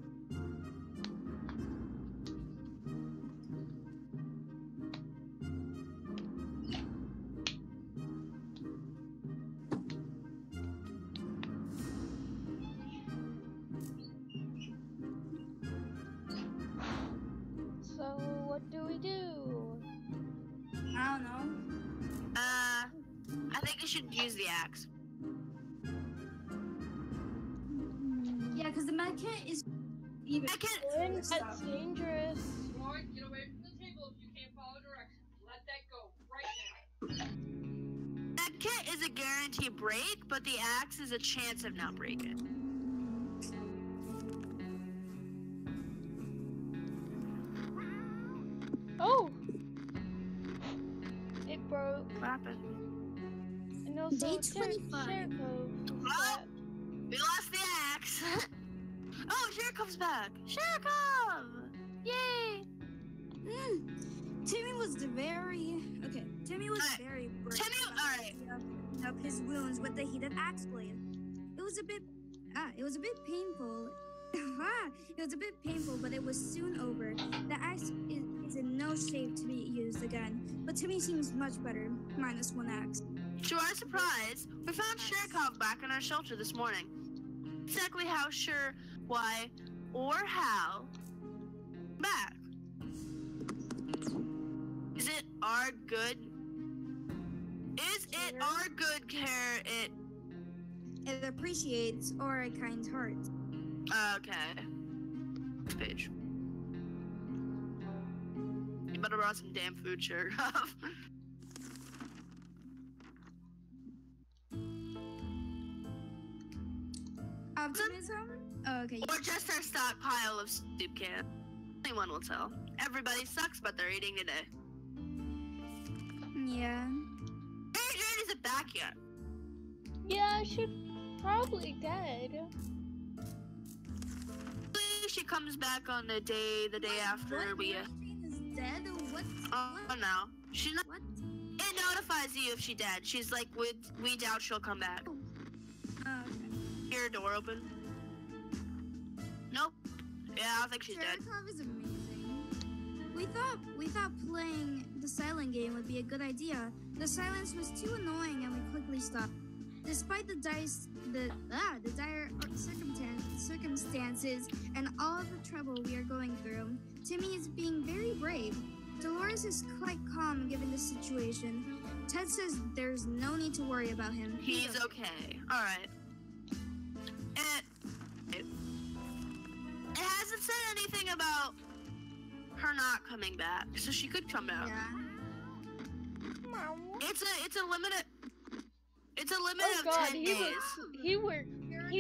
So what do we do? I don't know. I think you should use the axe. Yeah, because the medkit is even. When that's dangerous. Lauren, get away from the table if you can't follow directions. Let that go right now. That kit is a guarantee break, but the axe is a chance of not breaking. Oh! It broke. What happened? And also Day 25. Jericho. Oh! We lost the axe. Oh, Sherikov's back. Sherikov! Yay! Timmy was Timmy was Alright. very brave. Timmy, alright. Up his wounds with the heated axe blade. It was a bit painful. It was a bit painful, but it was soon over. The axe is in no shape to be used again, but Timmy seems much better, minus one axe. To our surprise, we found Sherikov back in our shelter this morning. Exactly how, sure, why, or how. Back. Is it our good care It appreciates or a kind heart. Okay. Next page. You better brought some damn food, Sherikov. Optimism? Oh, okay. Or just our stockpile of soup cans. Anyone will tell. Everybody sucks, but they're eating today. Yeah. Mary Jane isn't back yet. Yeah, she's probably dead. Hopefully she comes back on the day after What? we. Mary Jane is dead? What? Oh no, she's not. What? It notifies you if she's dead. She's like, we doubt she'll come back. Oh, okay. Hear her door open. Nope. Yeah, I don't think she's dead. Sherikov is amazing. We thought playing the silent game would be a good idea. The silence was too annoying, and we quickly stopped. Despite the dire circumstances and all of the trouble we are going through, Timmy is being very brave. Dolores is quite calm given the situation. Ted says there's no need to worry about him. He's okay. All right. It hasn't said anything about her not coming back, so she could come back. Yeah. It's a limited. It's a limit Oh of god, 10 he days.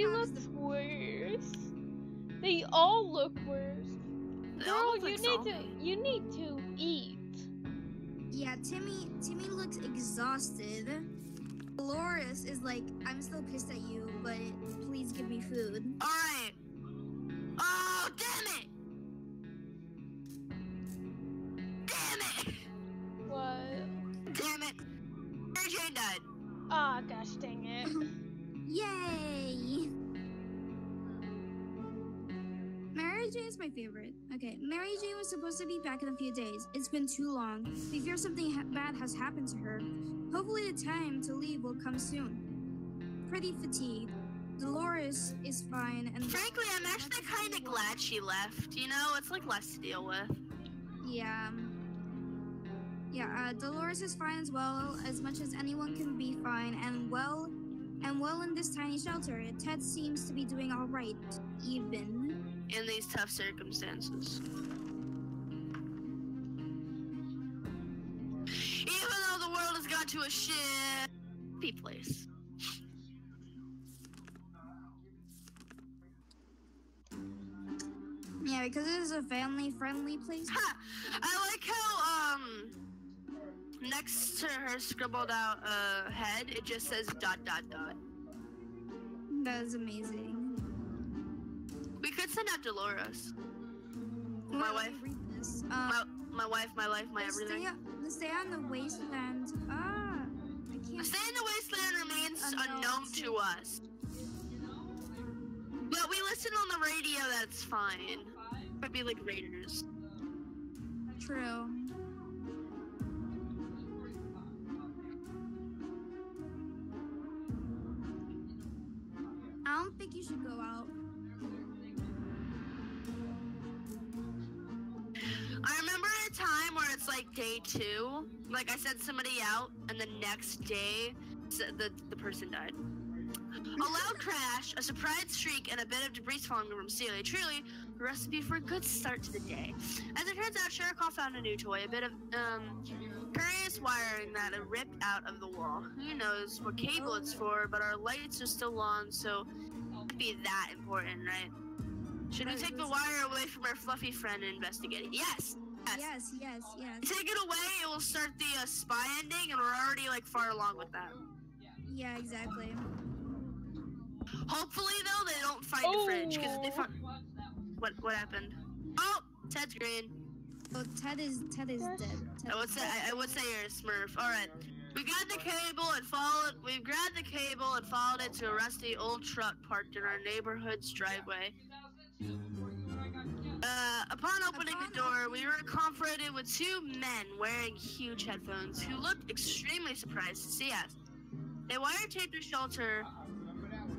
looks worse. They all look worse. They all Girl, look like zombies. you need to eat. Yeah, Timmy looks exhausted. Dolores is like, I'm still pissed at you, but please give me food. All right. Oh, damn it! Damn it! What? Damn it! Mary Jane died. Ah, gosh dang it. Yay! Mary Jane is my favorite. Okay, Mary Jane was supposed to be back in a few days. It's been too long. We fear something bad has happened to her. Hopefully the time to leave will come soon. Pretty fatigued. Dolores is fine and... Frankly, I'm actually kind of glad she left. You know, it's like less to deal with. Yeah. Dolores is fine as well, as much as anyone can be fine, and well in this tiny shelter. Ted seems to be doing all right, even In these tough circumstances. Even though the world has got to a shitty place. Yeah, because it is a family-friendly place. Ha! I like how Next to her scribbled out head, it just says ... That is amazing. We could send out Dolores. Wait, My let wife. me read this. My wife, my life, my everything. Stay on the wasteland. I can't. Stay in the wasteland remains unknown to us. But we listen on the radio, that's fine. Could be like raiders. True. I don't think you should go out. I remember a time where it's like day 2, like I sent somebody out, and the next day, the person died. A loud crash, a surprise shriek, and a bit of debris falling from the ceiling. Truly, a recipe for a good start to the day. As it turns out, Sherikov found a new toy, a bit of curious wiring that had ripped out of the wall. Who knows what cable it's for, but our lights are still on, so it could be that important, right? Should we take the wire away from our fluffy friend and investigate it? Yes! Yes. Take it away, it will start the spy ending, and we're already like far along with that. Yeah, exactly. Hopefully, though, they don't find the fridge, because if they find... What happened? Oh! Ted's green. Oh, Ted is dead. I would say you're a Smurf. Alright. We grabbed the cable and followed it to a rusty old truck parked in our neighborhood's driveway. Upon opening the door, we were confronted with 2 men wearing huge headphones who looked extremely surprised to see us. They wiretaped the shelter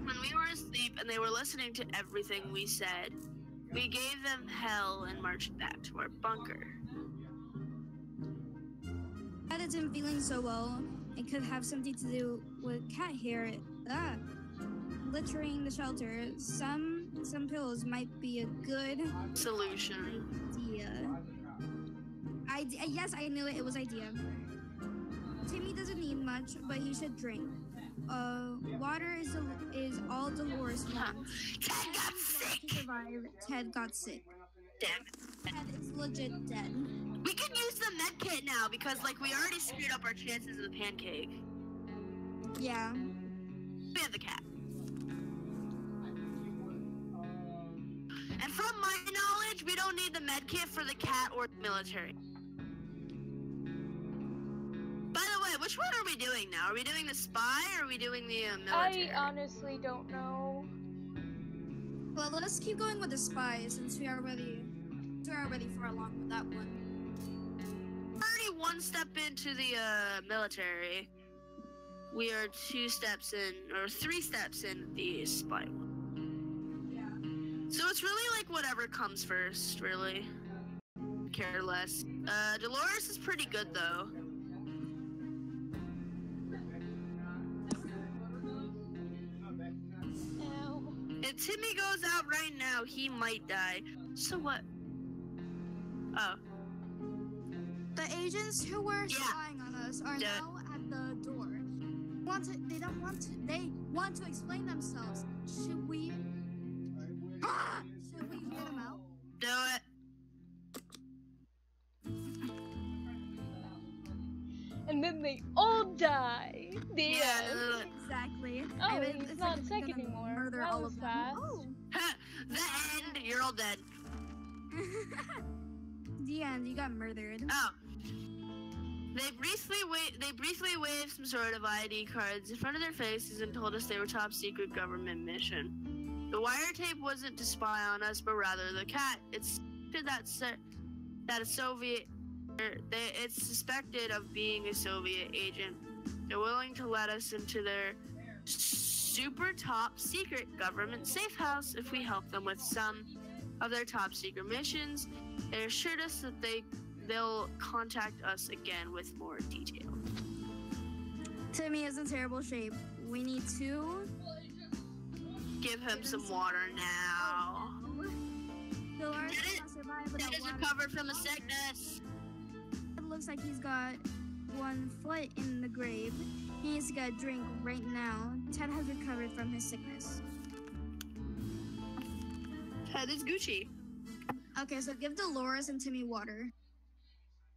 when we were asleep, and they were listening to everything we said. We gave them hell and marched back to our bunker. Ted isn't feeling so well. It could have something to do with cat hair. Littering the shelter. Some pillows might be a good Solution. idea. Yes, I knew it. It was idea. Timmy doesn't need much, but he should drink. Water is all Dolores wants. Ted got sick! To survive, Ted got sick. Damn it. Ted is legit dead. We can use the med kit now because, like, we already screwed up our chances of the pancake. Yeah. We have the cat. And from my knowledge, we don't need the med kit for the cat or the military. By the way, which one are we doing now? Are we doing the spy or are we doing the military? I honestly don't know. Well, let's keep going with the spy since we are already far along with that one. Already 1 step into the military. We are 2 steps in, or 3 steps in the spy one. Yeah. So it's really like whatever comes first, really. Care less. Dolores is pretty good though. Ow. If Timmy goes out right now, he might die. So what? Oh. The agents who were spying on us are now at the door. They want to explain themselves. Should we hear them out? Do it. And then they all die. Damn. Exactly. Oh, it's he's not like sick gonna anymore. Murder That all was of fast. them. Oh. The end. You're all dead. The end. You got murdered. Oh. They briefly waved some sort of ID cards in front of their faces and told us they were top secret government mission. The wiretape wasn't to spy on us, but rather the cat. It's that a Soviet. It's suspected of being a Soviet agent. They're willing to let us into their super top secret government safe house if we help them with some of their top secret missions. They assured us that they'll contact us again with more detail. Timmy is in terrible shape. We need to Give him some water now. Dolores cannot survive without Ted is water. recovered from a sickness. It looks like he's got 1 foot in the grave. He needs to get a drink right now. Ted has recovered from his sickness. Ted is Gucci. Okay, so give Dolores and Timmy water.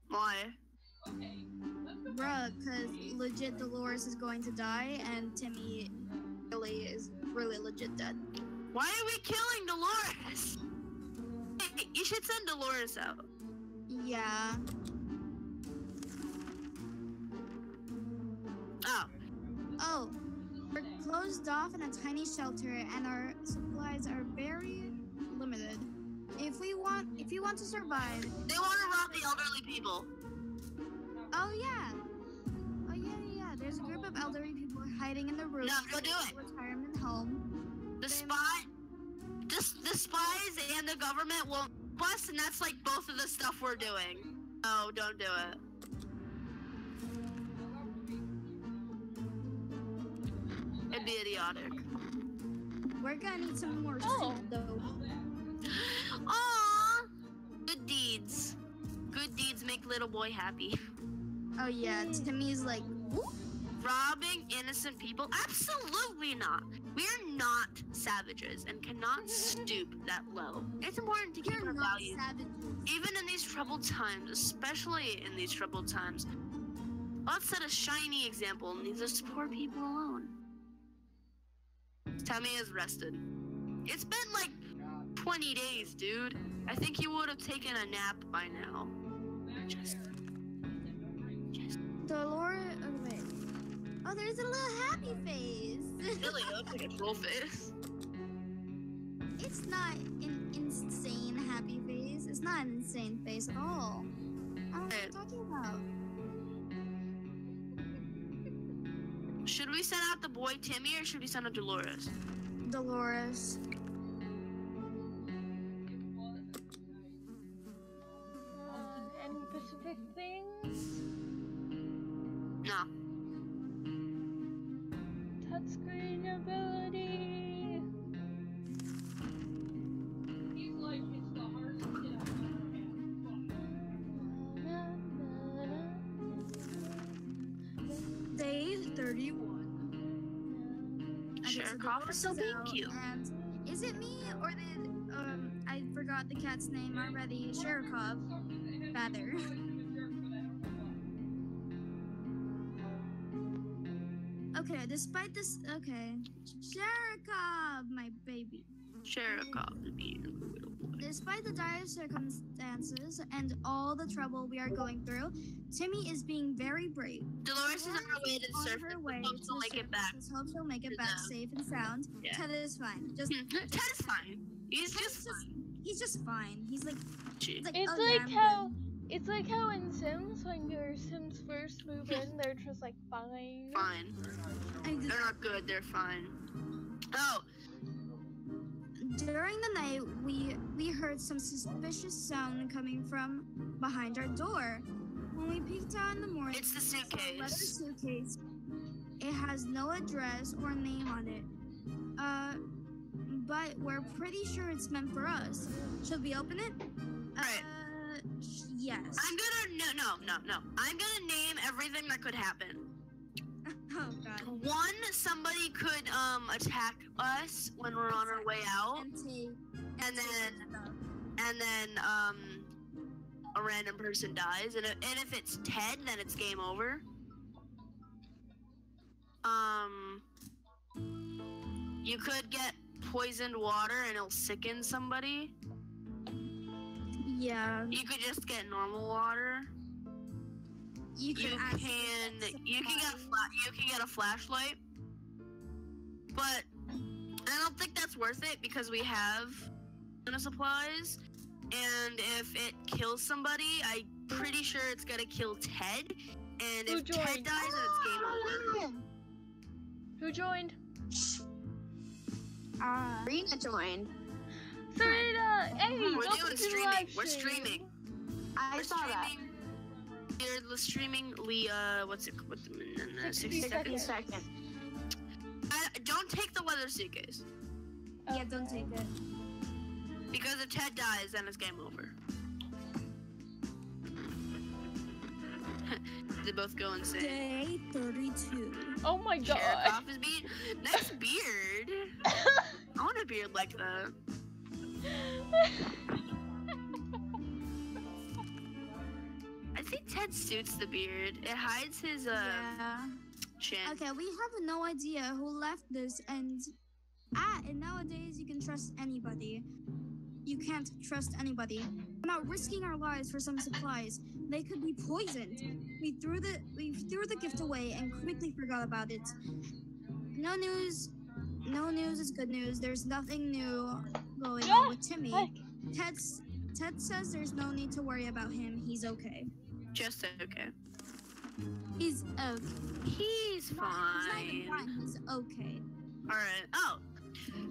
Why? bruh, because legit Dolores is going to die, and Timmy is really legit dead. Why are we killing Dolores? Hey, you should send Dolores out. Yeah. Oh. Oh, we're closed off in a tiny shelter, and our supplies are very limited. If you want to survive. They want to rob the elderly people. Oh yeah. There's a group of elderly people hiding in the roof. No, go do it. Retirement home. The spies and the government won't bust, and that's like both of the stuff we're doing. No, don't do it. It'd be idiotic. We're gonna need some more soup, though. Aww! Good deeds. Good deeds make little boy happy. Oh yeah, Timmy's like, whoop. Robbing innocent people? Absolutely not. We are not savages and cannot stoop that low. It's important to keep our values. Even in these troubled times, especially in these troubled times. Let's set a shiny example and leave those poor people alone. Timmy is rested. It's been like 20 days, dude. I think he would have taken a nap by now. Just. Dolores, oh wait. Oh, there's a little happy face. Really looks like a troll face. It's not an insane happy face. It's not an insane face at all. I don't know what you're talking about. Should we send out the boy Timmy or should we send out Dolores? Dolores. Any specific things? No. Touchscreen ability. He's like, it's the hardest kid I've ever had. Day 31. Sheriff, so thank you. And is it me or did I forgot the cat's name already? Sherikov. Rather. Okay, despite this, okay. Sherikov, my baby. Sheriff is being a little boy. Despite the dire circumstances and all the trouble we are going through, Timmy is being very brave. Dolores is on her way to the surface. Hope she'll make it back. Hope she'll make it back safe and sound. Yeah. Ted is fine. Just Ted is fine. He's just fine. He's just fine. He's like, It's oh, like yeah, how it's like how in Sims when your Sims first move in, they're just like fine. Fine. They're not good. They're fine. Oh. During the night, we heard some suspicious sound coming from behind our door. When we peeked out in the morning, It's the we saw a leather suitcase. suitcase. It has no address or name on it. But we're pretty sure it's meant for us. Should we open it? Alright. Yes. I'm gonna no. I'm gonna name everything that could happen. Oh god. One, somebody could attack us when we're on our way out, And then a random person dies, and if it's Ted, then it's game over. You could get poisoned water and it'll sicken somebody. yeah. You could just get normal water. You can get a flashlight, but I don't think that's worth it because we have supplies, and if it kills somebody, I'm pretty sure it's gonna kill Ted, and if Ted dies, then it's game over. Who joined? Rena joined. Serena! Hey, We're welcome doing to streaming. live We're stream. streaming. I saw that. We're streaming. What's it? 60 seconds. Second. Don't take the leather suitcase Yeah, don't take it. because if Ted dies, then it's game over. They both go insane. Day 32. Oh my god. Sheriff is being nice beard. I want a beard like that. I think Ted suits the beard. It hides his Yeah. chin. Okay, we have no idea who left this, and nowadays you can trust anybody. You can't trust anybody. We're not risking our lives for some supplies. They could be poisoned. We threw the gift away and quickly forgot about it. No news. No news is good news. There's nothing new going on with Timmy. Ted says there's no need to worry about him. He's okay. Just okay. He's okay. He's He's not even fine. fine. He's okay. Alright. Oh.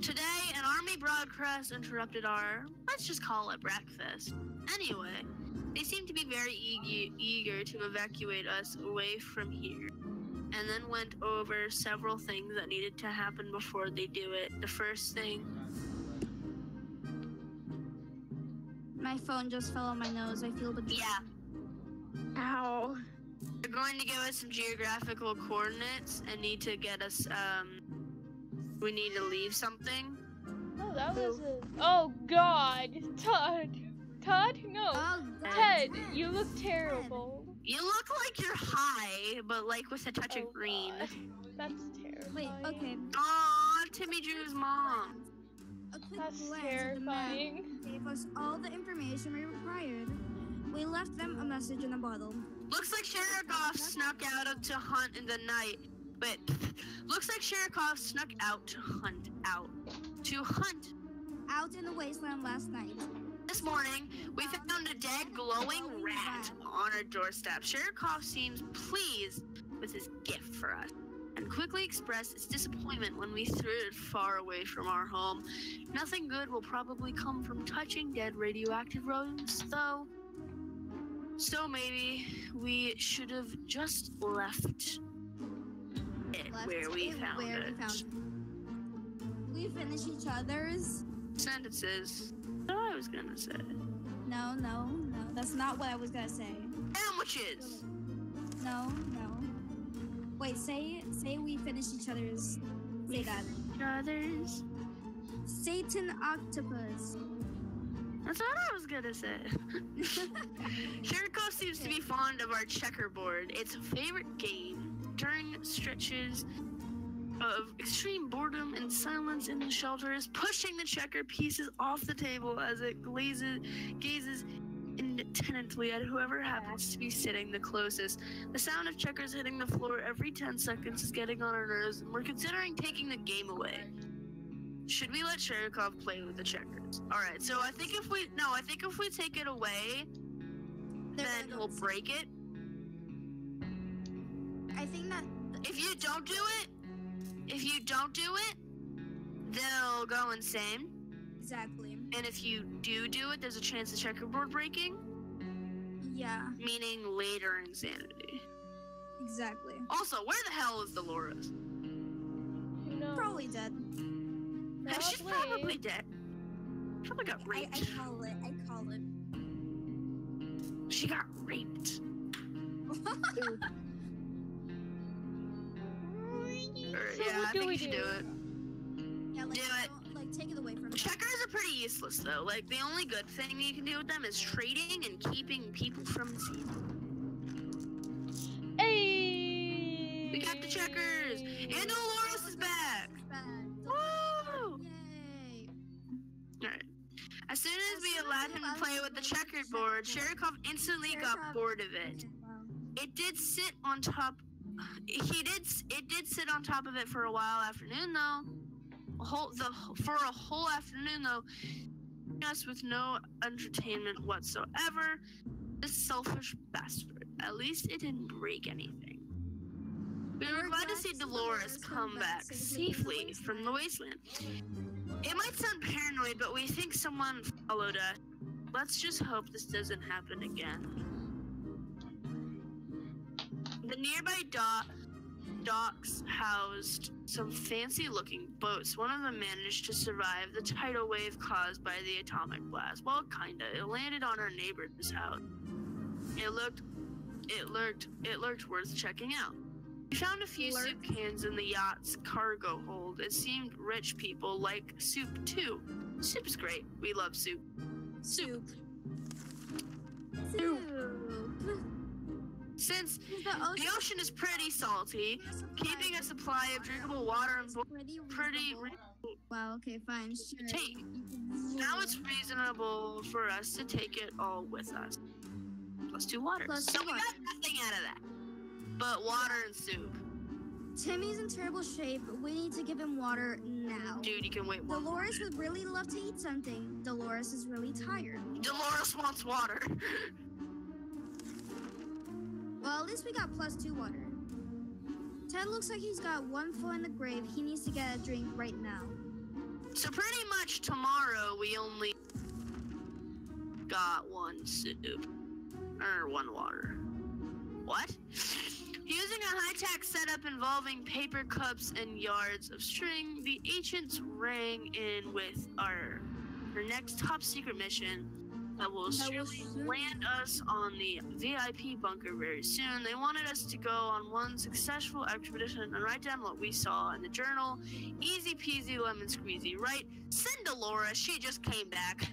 Today, an army broadcast interrupted our, let's just call it breakfast. Anyway, they seem to be very eager to evacuate us away from here. And then went over several things that needed to happen before they do it. The first thing... My phone just fell on my nose. I feel betrayed. Yeah. Ow. They're going to give us some geographical coordinates and need to get us, we need to leave something. Oh, that was a... Oh, God. Todd. Todd? No. Oh, God, Ted, you look terrible. You look like you're high, but like with a touch of green. God. That's terrifying. Wait, okay. Aw, Timmy Drew's mom. A quick That's glance at the map terrifying. gave us all the information we required. We left them a message in a bottle. Looks like Sherikov snuck out to hunt in the night. But looks like Sherikov snuck out to hunt. Out in the wasteland last night. This morning, we found a dead glowing rat on our doorstep. Sherikov seems pleased with his gift for us and quickly expressed its disappointment when we threw it far away from our home. Nothing good will probably come from touching dead radioactive rodents, though. So maybe we should have just left it where we found it. We finish each other's. Sentences. That's what I was gonna say. No, that's not what I was gonna say. Sandwiches. No. Wait, say we finish each other's. Say that. Brothers. Satan octopus. That's what I was gonna say. Sherikov seems to be fond of our checkerboard. It's a favorite game. During stretches of extreme boredom and silence in the shelters, pushing the checker pieces off the table as it gazes intently at whoever happens to be sitting the closest. The sound of checkers hitting the floor every 10 seconds is getting on our nerves, and we're considering taking the game away. Should we let Sherikov play with the checkers? Alright, so I think if we take it away, then he'll break it. I think that If you don't do it, they'll go insane. exactly. And if you do it, there's a chance of checkerboard breaking, Yeah, meaning later insanity. exactly. Also, where the hell is Dolores? Who knows? Probably dead. She's probably dead. Probably got I raped. call it. She got raped. Yeah, I think you should do it. Yeah, like, Do it. like take it away from her. Checkers are pretty useless though. Like the only good thing you can do with them is trading and keeping people from stealing. Hey! We got the checkers, and Dolores is back. Woo! Yay! Alright. As soon as we allowed him to play with the checkerboard, Sherikov instantly got bored of it. Wow. It did sit on top. It did sit on top of it for a while afternoon though. For a whole afternoon though, us with no entertainment whatsoever. This selfish bastard. At least it didn't break anything. We were glad to see Dolores come back safely from the wasteland. It might sound paranoid, but we think someone followed us. Let's just hope this doesn't happen again. The nearby docks housed some fancy-looking boats. One of them managed to survive the tidal wave caused by the atomic blast. Well, kinda. It landed on our neighbor's house. It looked worth checking out. We found a few soup cans in the yacht's cargo hold. It seemed rich people like soup too. Soup's great. We love soup. Soup. Since The the ocean is pretty salty, keeping a supply of drinkable water and pretty Wow, okay, fine, sure. take. Now it's reasonable for us to take it all with us. Plus 2 water. So we got nothing out of that. But water and soup. Timmy's in terrible shape. We need to give him water now. Dude, you can wait one. Dolores would really love to eat something. Dolores is really tired. Dolores wants water. Well, at least we got plus 2 water. Ted looks like he's got one foot in the grave. He needs to get a drink right now. So pretty much tomorrow we only got 1 soup. Or 1 water. What? Using a high-tech setup involving paper cups and yards of string, the ancients rang in with our next top-secret mission that will surely land us on the VIP bunker very soon. They wanted us to go on one successful expedition and write down what we saw in the journal. Easy peasy lemon squeezy, right? Send Dolores, she just came back.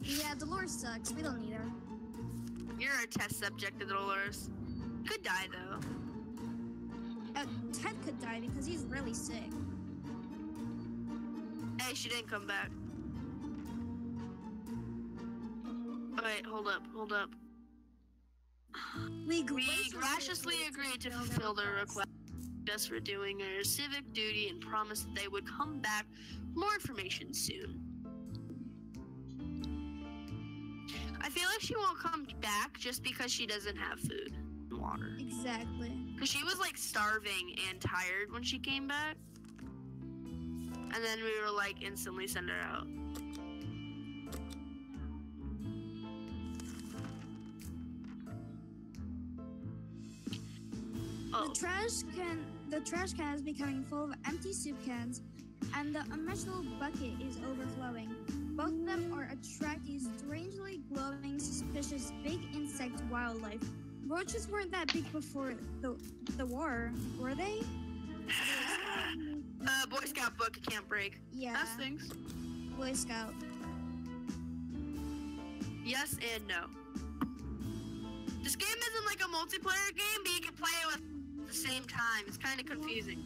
Yeah, Dolores sucks. We don't need her. You're a test subject, Dolores. Could die, though. Ted could die because he's really sick. Hey, she didn't come back. Wait, hold up. We graciously agreed to fulfill their request just for doing our civic duty and promised that they would come back with more information soon. I feel like she won't come back just because she doesn't have food and water. Exactly. Because she was like starving and tired when she came back. And then we were like instantly send her out. Oh. The trash can is becoming full of empty soup cans, and the unmeasurable bucket is overflowing. Both of them are attracting strangely glowing, suspicious big insect wildlife. Roaches weren't that big before the war, were they? Boy Scout book can't break. Yeah. That's things. Boy Scout. Yes and no. This game isn't like a multiplayer game, but you can play it with at the same time. It's kind of confusing.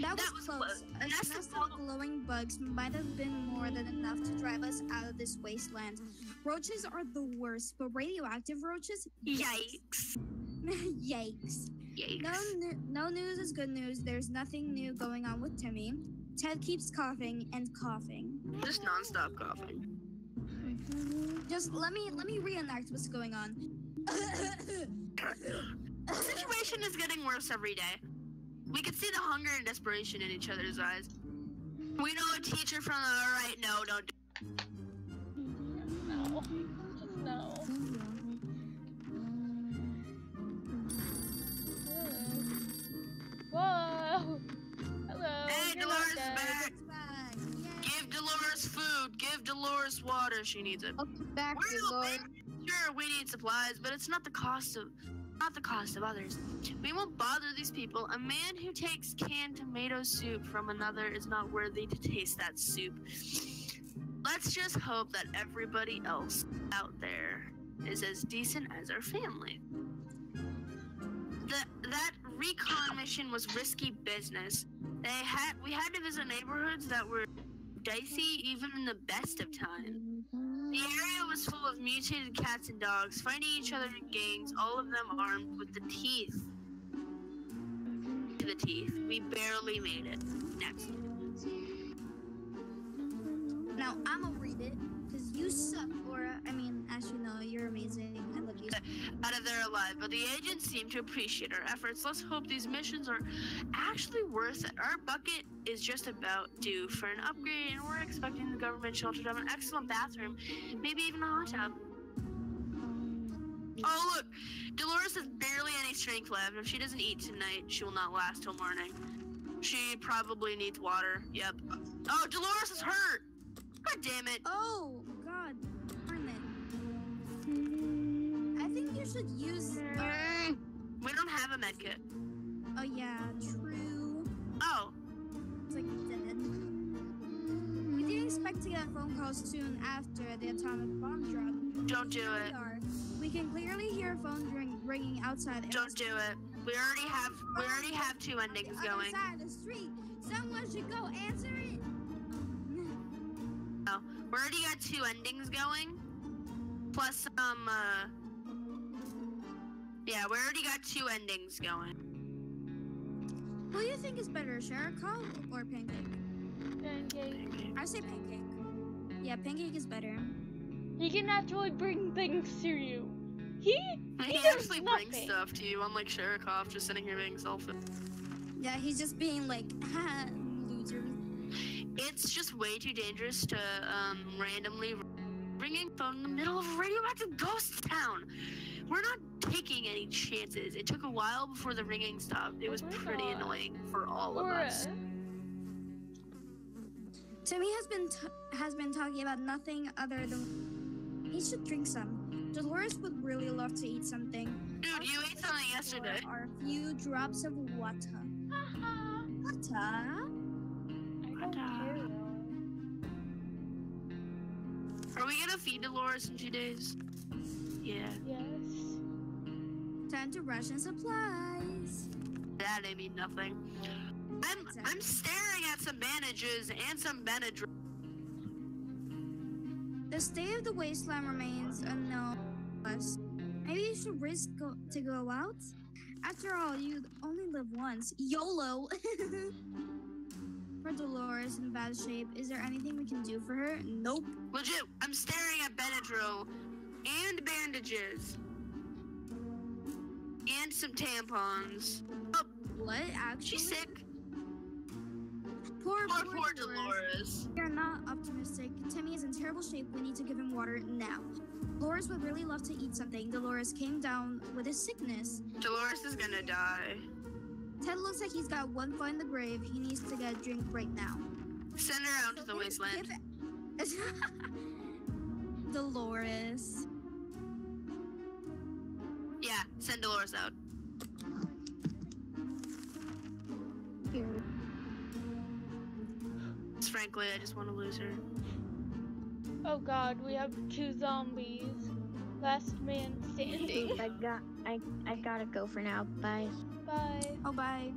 That was close. A nest of glowing bugs might have been more than enough to drive us out of this wasteland. Roaches are the worst, but radioactive roaches? Yikes. Yikes. Yikes. No news is good news. There's nothing new going on with Timmy. Ted keeps coughing and coughing. Just non-stop coughing. Just let me reenact what's going on. The situation is getting worse every day. We can see the hunger and desperation in each other's eyes. We know a teacher from the right. No, don't do No. Just no. Whoa! Hello. Hey, You're Dolores is not dead. back. Give Dolores food. Give Dolores water. She needs it. Welcome back, We're Lord. sure we need supplies, but it's not the cost of others. We won't bother these people. A man who takes canned tomato soup from another is not worthy to taste that soup. Let's just hope that everybody else out there is as decent as our family. That recon mission was risky business. We had to visit neighborhoods that were dicey even in the best of times. The area was full of mutated cats and dogs, fighting each other in gangs, all of them armed with the teeth. We barely made it. Next. Now I'ma read it, because you suck, Laura. I mean, as you know, you're amazing. I love you. Out of there alive, but the agents seem to appreciate our efforts. Let's hope these missions are actually worth it. Our bucket is just about due for an upgrade, and we're expecting the government shelter to have an excellent bathroom, maybe even a hot tub. Oh look, Dolores has barely any strength left. If she doesn't eat tonight, she will not last till morning. She probably needs water. Yep. Oh, Dolores is hurt. God damn it. Oh, God darn it. I think you should use... We don't have a med kit. Oh, yeah, true. Oh. It's like dead. We didn't expect to get a phone call soon after the atomic bomb drop. Don't do Here it. we are. We can clearly hear a phone ringing outside. Don't do it. We already have 2 endings on the going. other side of the street. Someone should go answer it. No, we already got 2 endings going. Plus yeah, we already got 2 endings going. Who do you think is better, Sherikov or Pancake? Pancake. I say Pancake. Yeah, Pancake is better. He can actually bring things to you. He does actually nothing. brings stuff to you, unlike Sherikov just sitting here being selfish. Yeah, he's just being like, ha, loser. It's just way too dangerous to randomly ringing phone in the middle of a radioactive ghost town. We're not taking any chances. It took a while before the ringing stopped. It was pretty annoying for all of us. Timmy has been talking about nothing other than he should drink some. Dolores would really love to eat something. Dude, you ate something yesterday. There are a few drops of water. Water? I don't care. Are we gonna feed Dolores in 2 days? Yeah. Yes. Time to ration supplies. That ain't mean nothing. I'm staring at some bandages and some Benadryl. The state of the wasteland remains unknown to us. Maybe you should risk to go out? After all, you only live once. YOLO! For Dolores in bad shape, is there anything we can do for her? Nope. Legit, I'm staring at Benadryl and bandages. And some tampons. Oh, What? Actually? she's sick. Poor Dolores. We are not optimistic. Timmy is in terrible shape. We need to give him water now. Dolores would really love to eat something. Dolores came down with a sickness. Dolores is gonna die. Ted looks like he's got one foot in the grave. He needs to get a drink right now. Send her out to the wasteland. Dolores. Yeah, send Dolores out. Frankly, I just want to lose her. Oh god, we have 2 zombies. Last man standing. I gotta go for now. Bye. Bye. Oh, bye.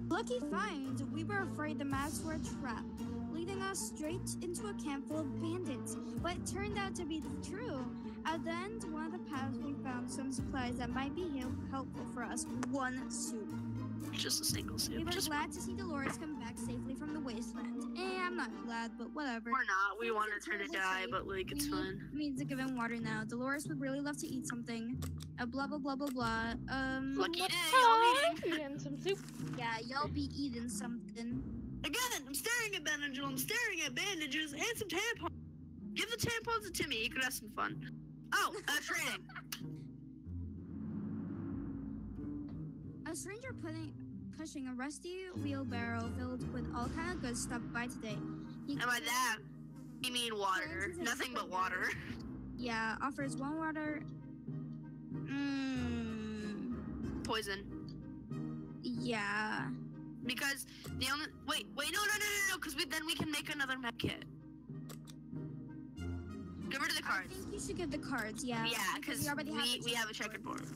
Lucky find. We were afraid the maps were a trap, leading us straight into a camp full of bandits. But it turned out to be true. At the end, one of the paths, we found some supplies that might be helpful for us. 1 soup. Just a single We soup. were Just glad to see Dolores come back safely from the wasteland. I'm not glad, but whatever. we're not. We wanted her to die, but like it's fine. We need to give him water now. Dolores would really love to eat something. Blah blah blah blah blah. Lucky day, y'all eating. And some soup. Yeah, y'all be eating something. Again, I'm staring at Benadryl, I'm staring at bandages and some tampons. Give the tampons to Timmy, he could have some fun. Oh, trading. A stranger pushing a rusty wheelbarrow filled with all kind of goods stopped by today. And by that, you mean water. Nothing but water. Yeah, offers 1 water. Poison. Yeah. Because the only wait, no, because then we can make another med kit. Give her to the I cards. think you should give the cards, yeah. Yeah, because we have a checkerboard.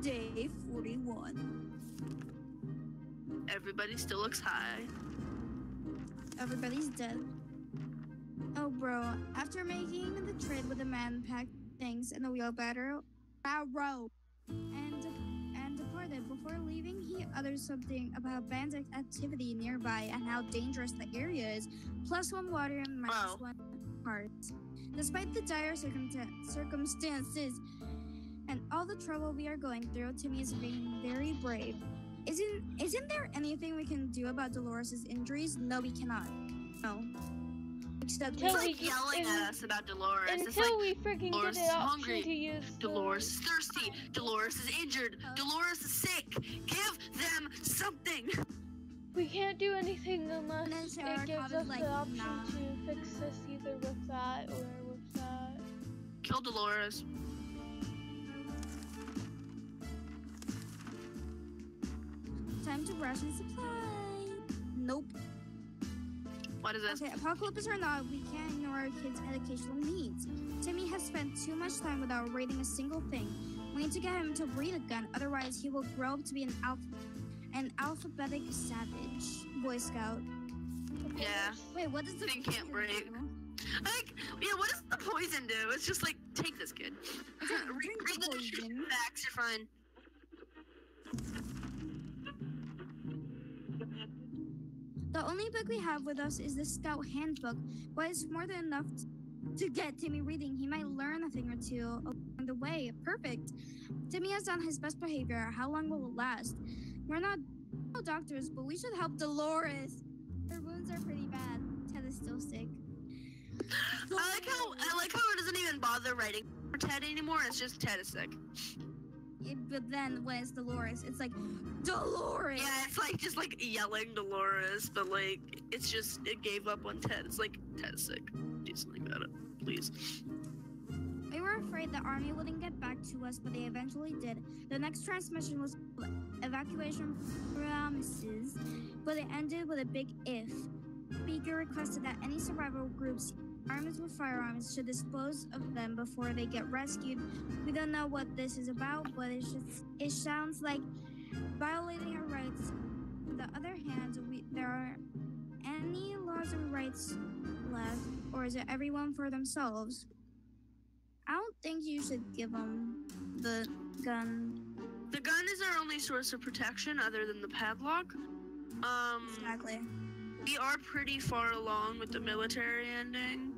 Day 41. Everybody still looks high. Everybody's dead. Oh, bro. After making the trade with the man, packed things in the wheelbarrow, and departed. Before leaving, he uttered something about bandit activity nearby and how dangerous the area is. +1 water and -1 cards. Despite the dire circumstances and all the trouble we are going through, Timmy is being very brave. Isn't there anything we can do about Dolores' injuries? No, we cannot. No. Except It's like yelling at us about Dolores. It's Until like, we freaking Dolores get is an option hungry. to use Dolores is thirsty. Dolores is injured. Dolores is sick. Give them something. We can't do anything unless And then it Sarah gives Cobb us is like, the option nah. to fix this either with that or with that. Kill Dolores. Time to ration supply. Nope. What is this? Okay, apocalypse or not, we can't ignore our kids' educational needs. Timmy has spent too much time without reading a single thing. We need to get him to read a gun, otherwise he will grow up to be an alphabetic savage. Boy Scout. Yeah. Wait, what does the Thing can't poison break. do? Like, yeah, what does the poison do? It's just like, take this, kid. Drink Read the the poison. facts, you're fine. The only book we have with us is the Scout Handbook, but it's more than enough to get Timmy reading. He might learn a thing or two along the way. Perfect. Timmy has done his best behavior. How long will it last? We're not doctors, but we should help Dolores. Her wounds are pretty bad. Ted is still sick. I like how it doesn't even bother writing for Ted anymore. It's just Ted is sick. But then when it's Dolores, it's like, Dolores! Yeah, it's like just like yelling Dolores, but like it's just it gave up on Ted. It's like Ted is sick. Do something about it, please. We were afraid the army wouldn't get back to us, but they eventually did. The next transmission was evacuation promises, but it ended with a big if. Speaker requested that any survival groups armed with firearms should dispose of them before they get rescued. We don't know what this is about, but it sounds like violating our rights. On the other hand, there are any laws or rights left, or is it everyone for themselves? I don't think you should give them the gun. The gun is our only source of protection other than the padlock. Exactly. We are pretty far along with the military ending,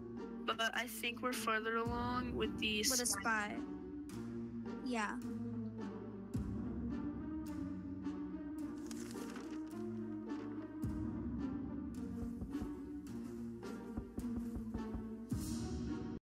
but I think we're further along with the With a spy. Yeah.